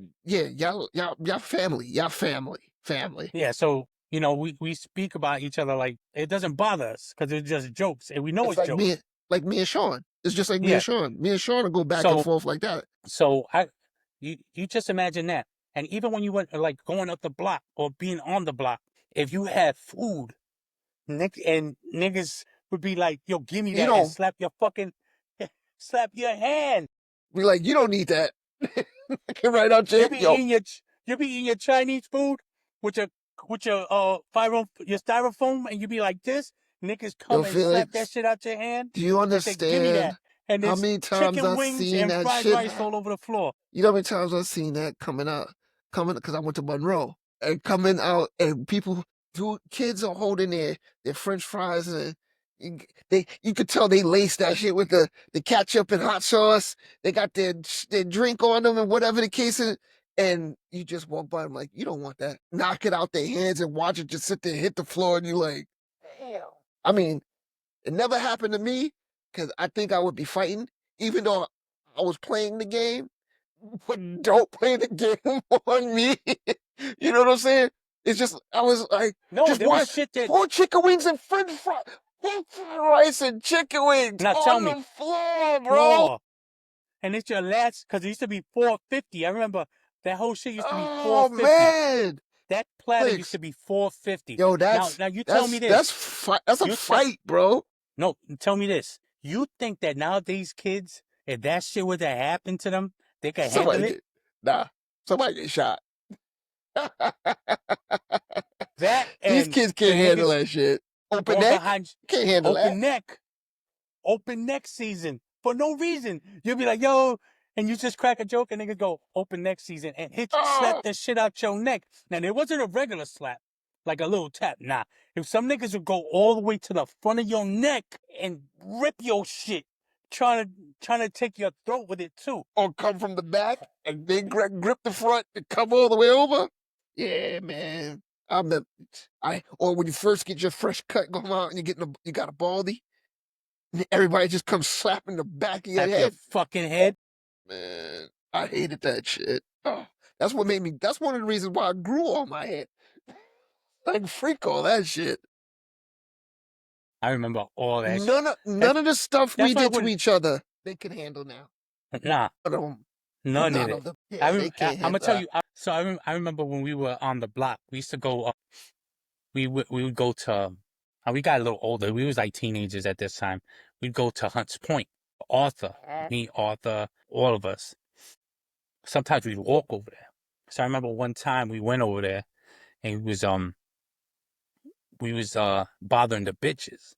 family. Yeah. So we speak about each other like it doesn't bother us because it's just jokes, and we know It's it's jokes. like me and Sean. It's just like me Yeah. and Sean. Me and Sean will go back and forth like that. So you just imagine that. And even when you went like going up the block or being on the block, if you had food, niggas would be like, "Yo, give me that," and slap your hand. Be like, you don't need that. Get right out, Jake. You be eating your Chinese food with your styrofoam, and you be like this. Niggas come and slap that shit out your hand. Do you And say, "Give me that." understand And how there's many times chicken I've wings seen and that fried shit? rice all over the floor. You know how many times I've seen that coming because I went to Monroe and coming out and kids are holding their French fries and you could tell they laced that shit with the ketchup and hot sauce. They got their drink on them and whatever the case is. And you just walk by them like, you don't want that. Knock it out their hands and watch it just sit there, hit the floor, and you're like, damn. I mean, it never happened to me because I think I would be fighting, even though I was playing the game. But don't play the game on me. You know what I'm saying? It's just I was like, no, just there was shit that 4 chicken wings and French fries, fried rice and chicken wings now on tell me, the floor, bro. And it's your last because it used to be $4.50. I remember that whole shit used to be Oh $4.50. man, That platter used to be $4.50. yo, now you tell me this. That's a fight, bro. No, tell me this. You think that nowadays kids, if that shit were to happen to them, they could handle it? Somebody get shot. That These and kids can't handle that shit. Open neck, can't handle that. Open neck season for no reason. You'll be like, yo, and you just crack a joke and niggas go open neck season and slap that shit out your neck. Now there wasn't a regular slap, like a little tap. Nah, if some niggas would go all the way to the front of your neck and rip your shit, trying to take your throat with it too, or come from the back and then grip the front and come all the way over. Yeah, man. Or when you first get your fresh cut, go out and you got a baldy. Everybody just comes slapping the back of your head. Your fucking head. Man, I hated that shit. Oh, that's one of the reasons why I grew on my head. Like, freak all that shit. I remember all that shit. None of the stuff we did to each other, they can handle now. Nah. None of it. I'm going to tell you. So I remember when we were on the block, we used to go, we would go to, we got a little older. We was like teenagers at this time. We'd go to Hunts Point. Arthur, me, Arthur, all of us. sometimes we'd walk over there. So I remember one time we went over there and we was bothering the bitches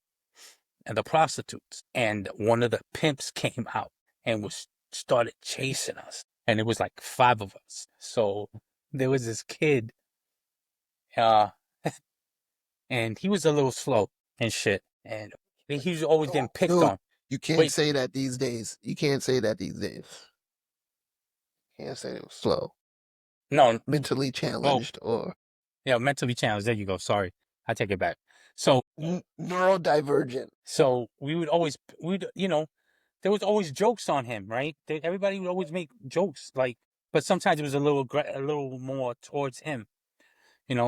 and the prostitutes, and one of the pimps came out and was started chasing us, and it was like 5 of us. So there was this kid, uh, and he was a little slow and shit, and he was always getting picked Dude, on. you can't Wait, say that these days. You can't say that these days. Can't say it was slow, no, mentally well, challenged, or yeah, mentally challenged. There you go. Sorry, I take it back. So neurodivergent. So we would always, there was always jokes on him, right? Everybody would always make jokes, like, but sometimes it was a little more towards him,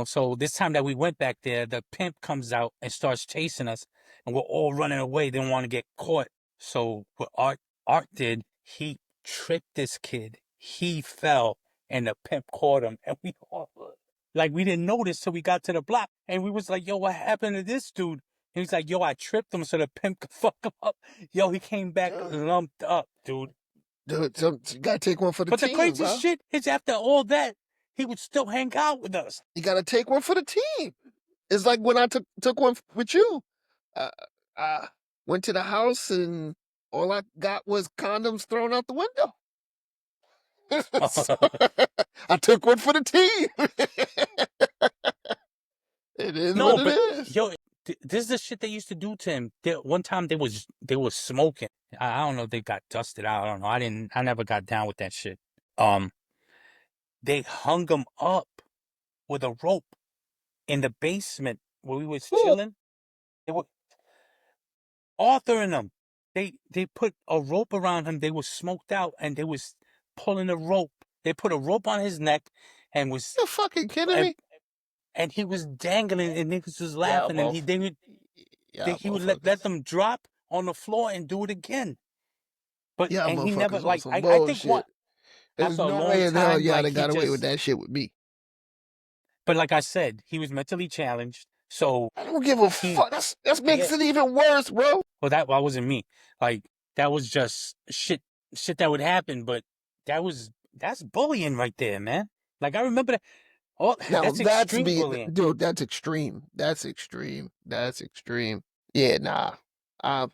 So this time that we went back there, the pimp comes out and starts chasing us, and we're all running away. Didn't want to get caught. So what Art did, he tripped this kid. He fell, and the pimp caught him, and we all like we didn't notice till we got to the block, and we was like, "Yo, what happened to this dude?" And he's like, "Yo, I tripped him so the pimp could fuck him up." Yo, he came back lumped up, dude. Dude, so you gotta take one for the But the team, craziest bro. shit is after all that, he would still hang out with us. You gotta take one for the team. It's like when I took one with you. Uh, I went to the house, all I got was condoms thrown out the window. So, I took one for the team. It is No, what it but is. yo, this is the shit they used to do to him. One time they was smoking. I don't know if they got dusted out. I don't know. I never got down with that shit. They hung him up with a rope in the basement where we was chilling. They were Arthur and them. They put a rope around him. They was smoked out and they was pulling a rope. They put a rope on his neck and was You fucking kidding and, me? and he was dangling and niggas was Yeah, laughing and he would let motherfuckers. them drop on the floor and do it again. But Yeah, and he never motherfuckers on like some I think bullshit. There's after a no long way in hell time y'all like done he got away with just that shit with me. but like I said, he was mentally challenged. So I don't give a he fuck. That yeah, makes it even worse, bro. well that wasn't me. Like that was just shit that would happen, but that's bullying right there, man. Like I remember that. Oh, Now that's extreme bullying. dude, that's extreme. That's extreme. That's extreme. Yeah, nah. I'm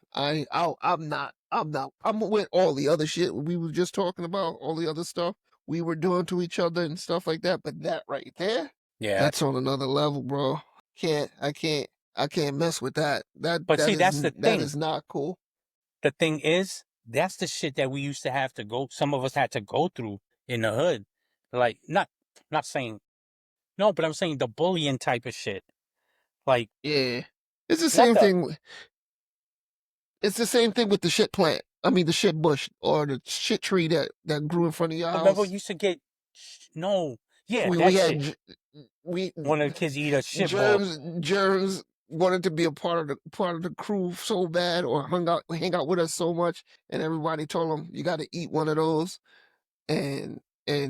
not. I'm with all the other shit we were just talking about, all the other stuff we were doing to each other and stuff like that. But that right there, Yeah. that's on another level, bro. I can't mess with that. But see, that's the That thing. is not cool. The thing is, that's the shit that we used to have to some of us had to go through in the hood. Like, not saying, no, but I'm saying the bullying type of shit. Like, Yeah, it's the not same the, thing. It's the same thing with the shit plant. I mean, the shit bush or the shit tree that grew in front of your remember we house. used to get, no, yeah, We that had shit. we One of the kids eat a shit ball. germs wanted to be a part of the crew so bad, or hang out with us so much, and everybody told him you got to eat one of those, and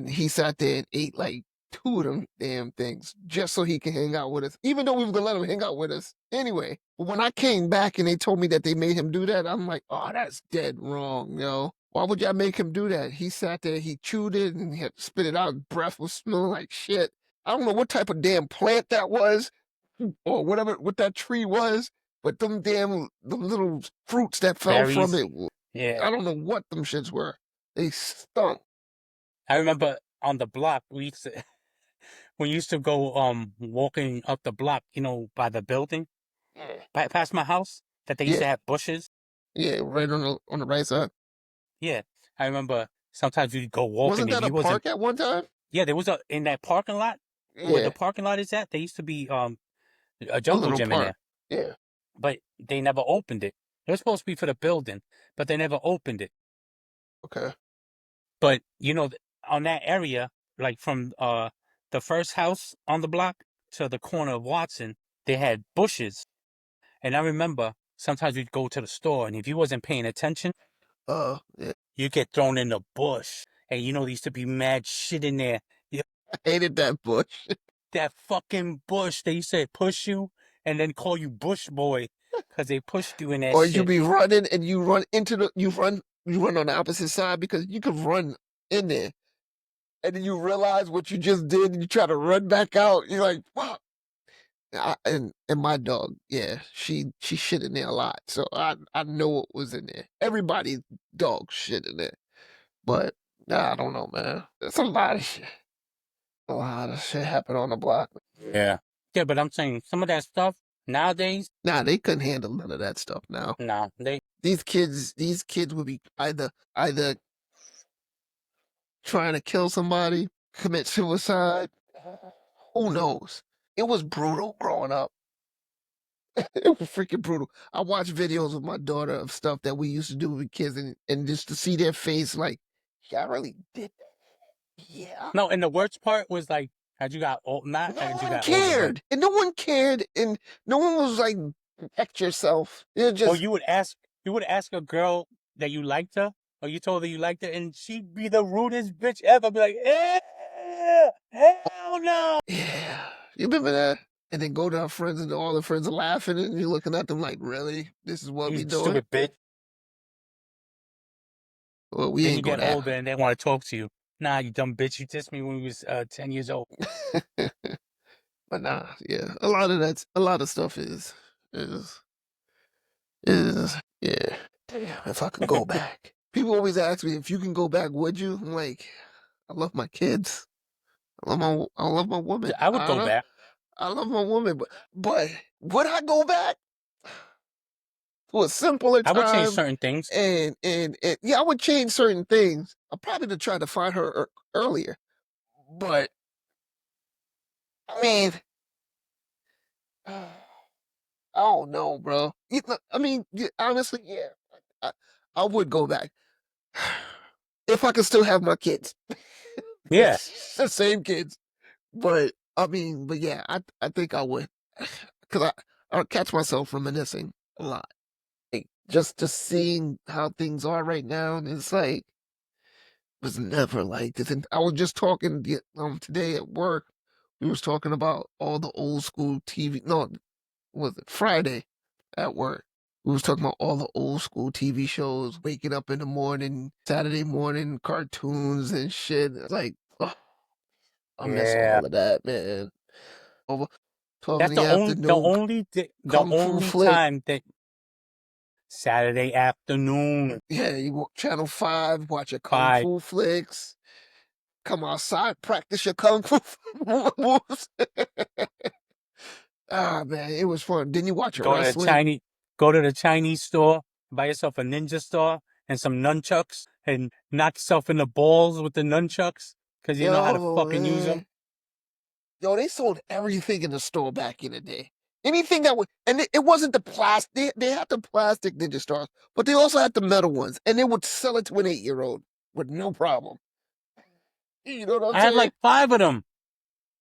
he sat there and ate like 2 of them damn things just so he can hang out with us, even though we were gonna let him hang out with us anyway. But when I came back and they told me that they made him do that, I'm like, oh, that's dead wrong, yo. Why would y'all make him do that? He sat there, he chewed it, and he had to spit it out. His breath was smelling like shit. I don't know what type of damn plant that was, or what that tree was, but the little fruits that fell from Berries. it, Yeah. I don't know what them shits were. They stunk. I remember on the block, we used to go, walking up the block, by the building, Yeah. past my house, that they used Yeah, to have bushes. yeah, right on the right side. Yeah. I remember sometimes we'd go walking. Wasn't If that a you wasn't park at one time? Yeah, there was in that parking lot where the Yeah, parking lot is at, there used to be a a jungle little gym in park. there, Yeah. but they never opened it. It was supposed to be for the building, but they never opened it. Okay. But on that area, like from the first house on the block to the corner of Watson, they had bushes. And I remember sometimes we'd go to the store, and if you wasn't paying attention, Yeah. you get thrown in the bush. And there used to be mad shit in there. I hated that bush. That fucking bush, they used to push you and then call you Bush Boy because they pushed you in that Or you shit. be running and you run on the opposite side because you could run in there. and then you realize what you just did, and you try to run back out. You're like, fuck. And my dog, yeah, she shit in there a lot, so I know what was in there. Everybody's dog shit in there, but I don't know, man. It's a lot of shit. A lot of shit happened on the block. Yeah. Yeah, but I'm saying some of that stuff nowadays, Nah, they couldn't handle none of that stuff now. nah, These kids would be either trying to kill somebody, commit suicide. Who knows? It was brutal growing up. It was freaking brutal. I watch videos of my daughter of stuff that we used to do with kids, and just to see their face, like, yeah, I really did that. Yeah. no, and the worst part was like as you got old, not No as you one got older, but cared, and no one cared, and no one was like, protect yourself. You're or just, you would ask a girl that you liked her, or you told her you liked her, and she'd be the rudest bitch ever. Be like, hell no. yeah. You remember that? And then go to our friends, and all the friends are laughing, and you're looking at them like, really? This is what You we doing? stupid bitch. Well, we Then you ain't go get that. older and they want to talk to you. Nah, you dumb bitch. You dissed me when we was 10 years old. But nah, yeah. A lot of stuff is yeah. Damn, if I could go back. People always ask me, if you can go back, would you? I'm like, I love my kids. I love my woman. I would go back. I love my woman, but would I go back to a simpler I would change time? certain things. And yeah, I would change certain things. I probably to try to find her earlier. But I mean, I don't know, bro. I mean, honestly, yeah, I, I would go back if I could still have my kids. Yeah. The same kids. But I mean, but yeah, I think I would, because I catch myself reminiscing a lot. Like, just seeing how things are right now, and it's like it was never like this. And I was just talking today at work. We was talking about all the old school TV. No, was it Friday at work? We was talking about all the old school TV shows, waking up in the morning, Saturday morning cartoons and shit. It's like, oh, I miss Yeah. all of that, man. Over 12 in That's the afternoon, the kung fu only flick. time that Saturday afternoon. Yeah, you walk Channel 5, watch your kung 5. fu flicks. Come outside, practice your kung fu moves. Ah, man, it was fun. Then you watch your Go to the wrestling. Chinese store, buy yourself a ninja star and some nunchucks, and knock yourself in the balls with the nunchucks because you know how to Yo, fucking use them. man. Yo, they sold everything in the store back in the day. Anything that was, and it wasn't the plastic. They had the plastic ninja stars, but they also had the metal ones, and they would sell it to an 8-year-old with no problem. You know what I'm I had saying? like 5 of them.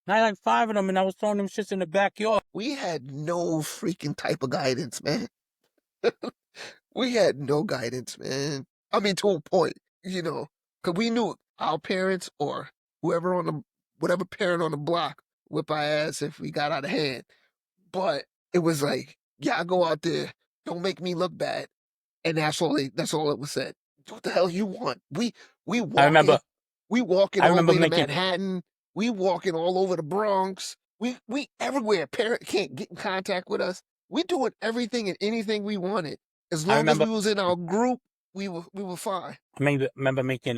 I had like 5 of them, and I was throwing them shits in the backyard. We had no freaking type of guidance, man. We had no guidance, man. I mean, to a point, because we knew our parents or whoever whatever parent on the block whip our ass if we got out of hand. But it was like, yeah, I go out there, don't make me look bad, and that's all it was said. Do what the hell you want. We I walking, remember, we walking I all the remember way to making, Manhattan. We walking all over the Bronx. We everywhere. Parent can't get in contact with us. We doing everything and anything we wanted. As I long as remember, we was in our group, we were fine. remember making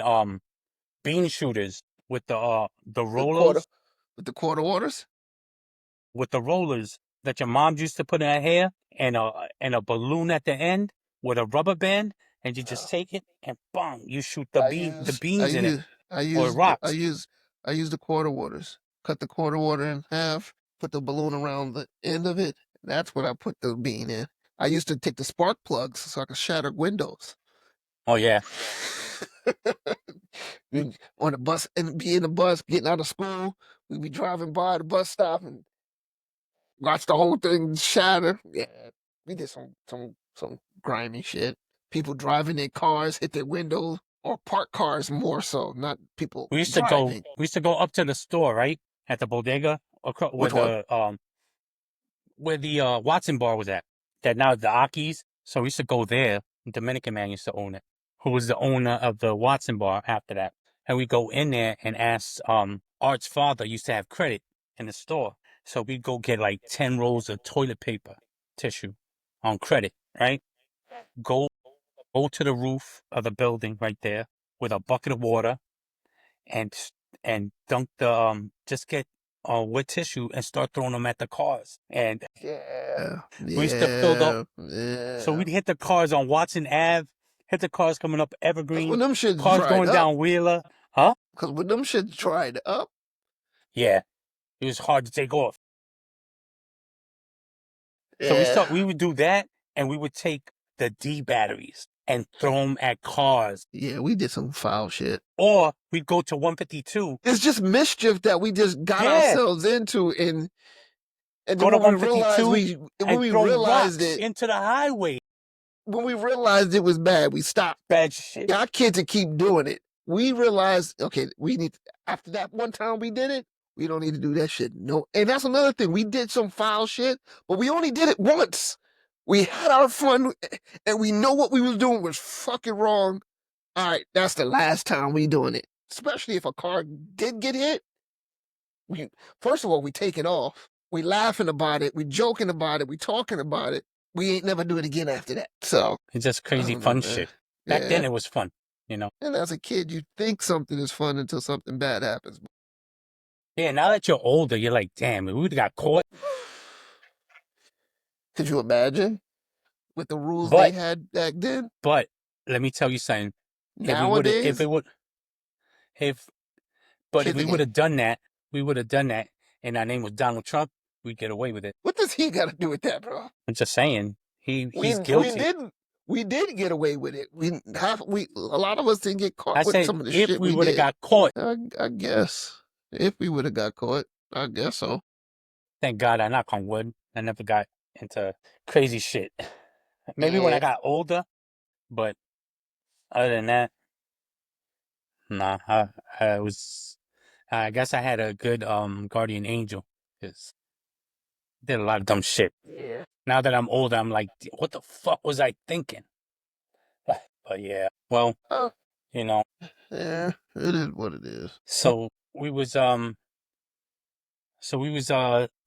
bean shooters with the The quarter rollers, with the quarter orders. that your mom used to put in her hair, and a balloon at the end with a rubber band, and you just take it and bang, you shoot I the use I beans in it use I or it use the, rocks. I use the quarter waters. Cut the quarter water in half. Put the balloon around the end of it. That's what I put the bean in. I used to take the spark plugs so I could shatter windows. Oh yeah, On the bus and be in the bus, getting out of school. We'd be driving by the bus stop and watch the whole thing shatter. Yeah, we did some grimy shit. People driving their cars hit their windows, or park cars more so, not people driving. we used to go up to the store, right, at the bodega Which one? where the Watson bar was at. That now the Aki's. So we used to go there. Dominican man used to own it, who was the owner of the Watson bar after that. and we go in there and ask. Art's father used to have credit in the store, so we'd go get like 10 rolls of toilet paper tissue on credit. Right? Go to the roof of the building right there with a bucket of water and dunk the just get wet tissue and start throwing them at the cars. And Yeah. we used to fill the so Yeah. we'd hit the cars on Watson Ave, hit the cars coming up That's Evergreen, when them shits cars dried going up. down Wheeler. Huh? Because when them shits dried up, Yeah. It was hard to take off. So yeah. we would do that, and we would take the D batteries and throw them at cars. Yeah, we did some foul shit. Or we'd go to 152. It's just mischief that we just got Yeah. ourselves into, and Go then to when we realized 152 when and we throw realized rocks it, into the highway. when we realized it was bad, we stopped. Bad shit. Our kids to keep doing it. We realized, okay, we need after that one time we did it, we don't need to do that shit. No, and that's another thing. We did some foul shit, but we only did it once. We had our fun, and we know what we was doing was fucking wrong. All right, that's the last time we doing it. Especially if a car did get hit. We first of all, we take it off. We laughing about it. We joking about it. We talking about it. We ain't never do it again after that. So It's just crazy know, fun man. shit. Back then it was fun, you know. And as a kid, you think something is fun until something bad happens. Yeah, now that you're older, you're like, damn, we would've got caught. Could you imagine with the rules they had back then? But let me tell you something. Nowadays, if we would have done that, and our name was Donald Trump, we'd get away with it. What does he got to do with that, bro? I'm just saying, he's guilty. We did get away with it. A lot of us didn't get caught I with said, some of the if shit we would have did. got caught. I guess if we would have got caught, I guess so. Thank God I knock on wood. I never got into crazy shit. Maybe when I got older, but other than that, nah. I guess I had a good guardian angel. 'Cause did a lot of dumb shit. Yeah. Now that I'm older, I'm like, what the fuck was I thinking? But yeah, well, you know. Yeah, it is what it is. So we was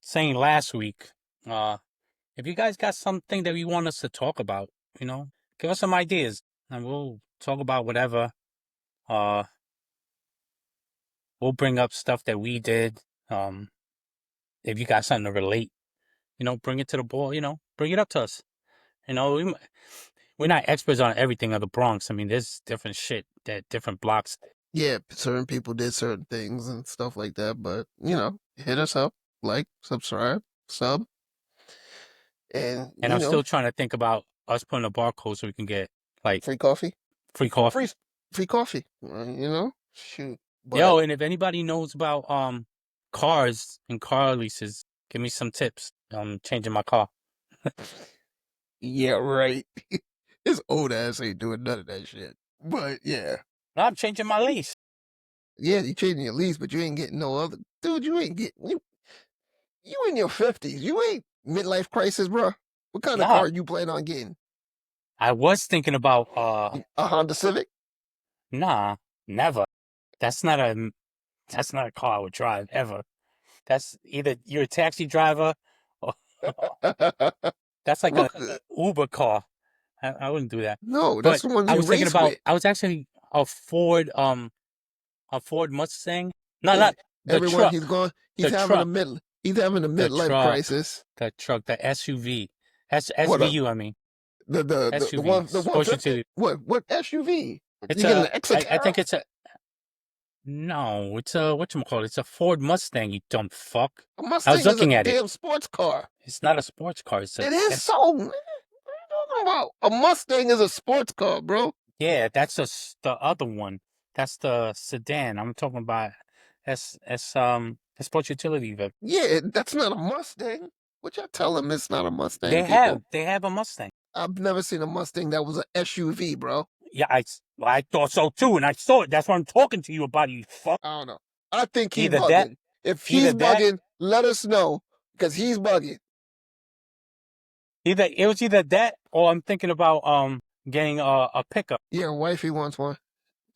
saying last week, if you guys got something that you want us to talk about, you know, give us some ideas and we'll talk about whatever. We'll bring up stuff that we did. If you got something to relate, you know, bring it to the board, you know, bring it up to us. You know, we're not experts on everything of the Bronx. I mean, there's different shit that different blocks. Yeah, certain people did certain things and stuff like that, but you know, hit us up, like, subscribe, sub. And I'm still trying to think about us putting a barcode so we can get like free coffee. Free coffee. Free coffee. You know? Shoot. But, yo, and if anybody knows about cars and car leases, give me some tips. I'm changing my car. Yeah, right. His old ass ain't doing none of that shit. But yeah. No, I'm changing my lease. Yeah, you changing your lease, but you ain't getting no other. Dude, you ain't getting. You in your 50s. You ain't midlife crisis, bro. What kind of car you plan on getting? I was thinking about a Honda Civic. Nah, never. That's not a car I would drive ever. That's either you're a taxi driver or that's like a Uber car. I wouldn't do that. No, that's the one I was thinking about. with. I was actually a Ford Mustang. No, not the everyone truck. He's going. He's having a midlife crisis. The truck, the SUV, SVU. I mean, the SUV. the one the 150. What SUV? It's you getting an Exeter? I think it's a. No, it's a whatchamacallit? It's a Ford Mustang, you dumb fuck. A Mustang I was looking is a at damn it. sports car. It's not a sports car. It is so. Man. What are you talking about? A Mustang is a sports car, bro. Yeah, that's the other one. That's the sedan. I'm talking about sports utility vehicle. Yeah, that's not a Mustang. What y'all tell them it's not a Mustang? They have a Mustang. I've never seen a Mustang that was an SUV, bro. Yeah, I thought so too, and I saw it. That's what I'm talking to you about, you fuck. I don't know. I think he's Either bugging. That, if he's bugging, let us know, because he's bugging. It was either that, or I'm thinking about getting a pickup. Yeah, wifey wants one.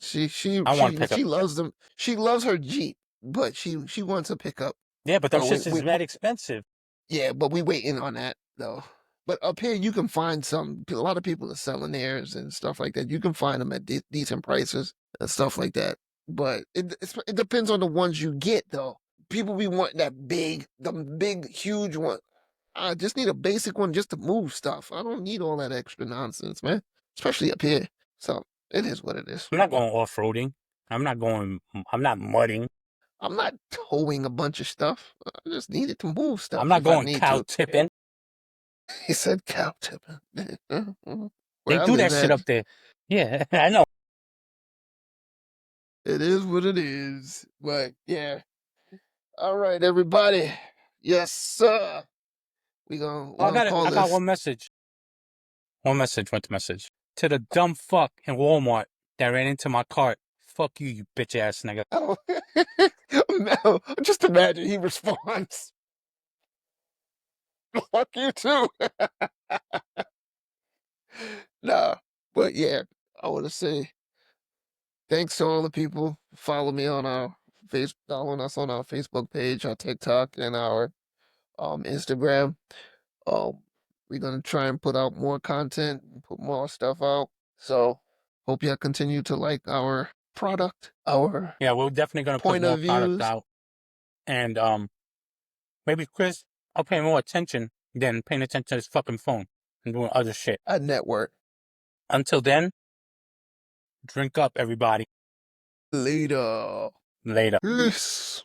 I want to pick up. She loves them. She loves her Jeep, but she wants a pickup. Yeah, but them So shits is mad expensive. yeah, but we waiting on that though. But up here you can find some. A lot of people are selling theirs and stuff like that. You can find them at decent prices and stuff like that. But it depends on the ones you get though. People be wanting the big, huge one. I just need a basic one just to move stuff. I don't need all that extra nonsense, man. Especially up here. So it is what it is. I'm not going off-roading. I'm not mudding. I'm not towing a bunch of stuff. I just needed to move stuff. I'm not if I going need cow to. tipping. He said cow tipping. They do that shit up there. Yeah, I know. It is what it is. But yeah. All right, everybody. Yes, sir. We're gonna call I got this. one message. One message went to message. To the dumb fuck in Walmart that ran into my cart. Fuck you, you bitch ass nigga. Oh. No, just imagine he responds. Fuck you too. Nah, but yeah, I want to say thanks to all the people who follow me on our following us on our Facebook page, our TikTok, and our Instagram. We're gonna try and put out more content, put more stuff out. So hope y'all continue to like our product, our Yeah, we're definitely gonna put point more of product views. out. And maybe Chris, I'll pay more attention than paying attention to his fucking phone and doing other shit. A network. Until then, drink up, everybody. Later. Later. Peace.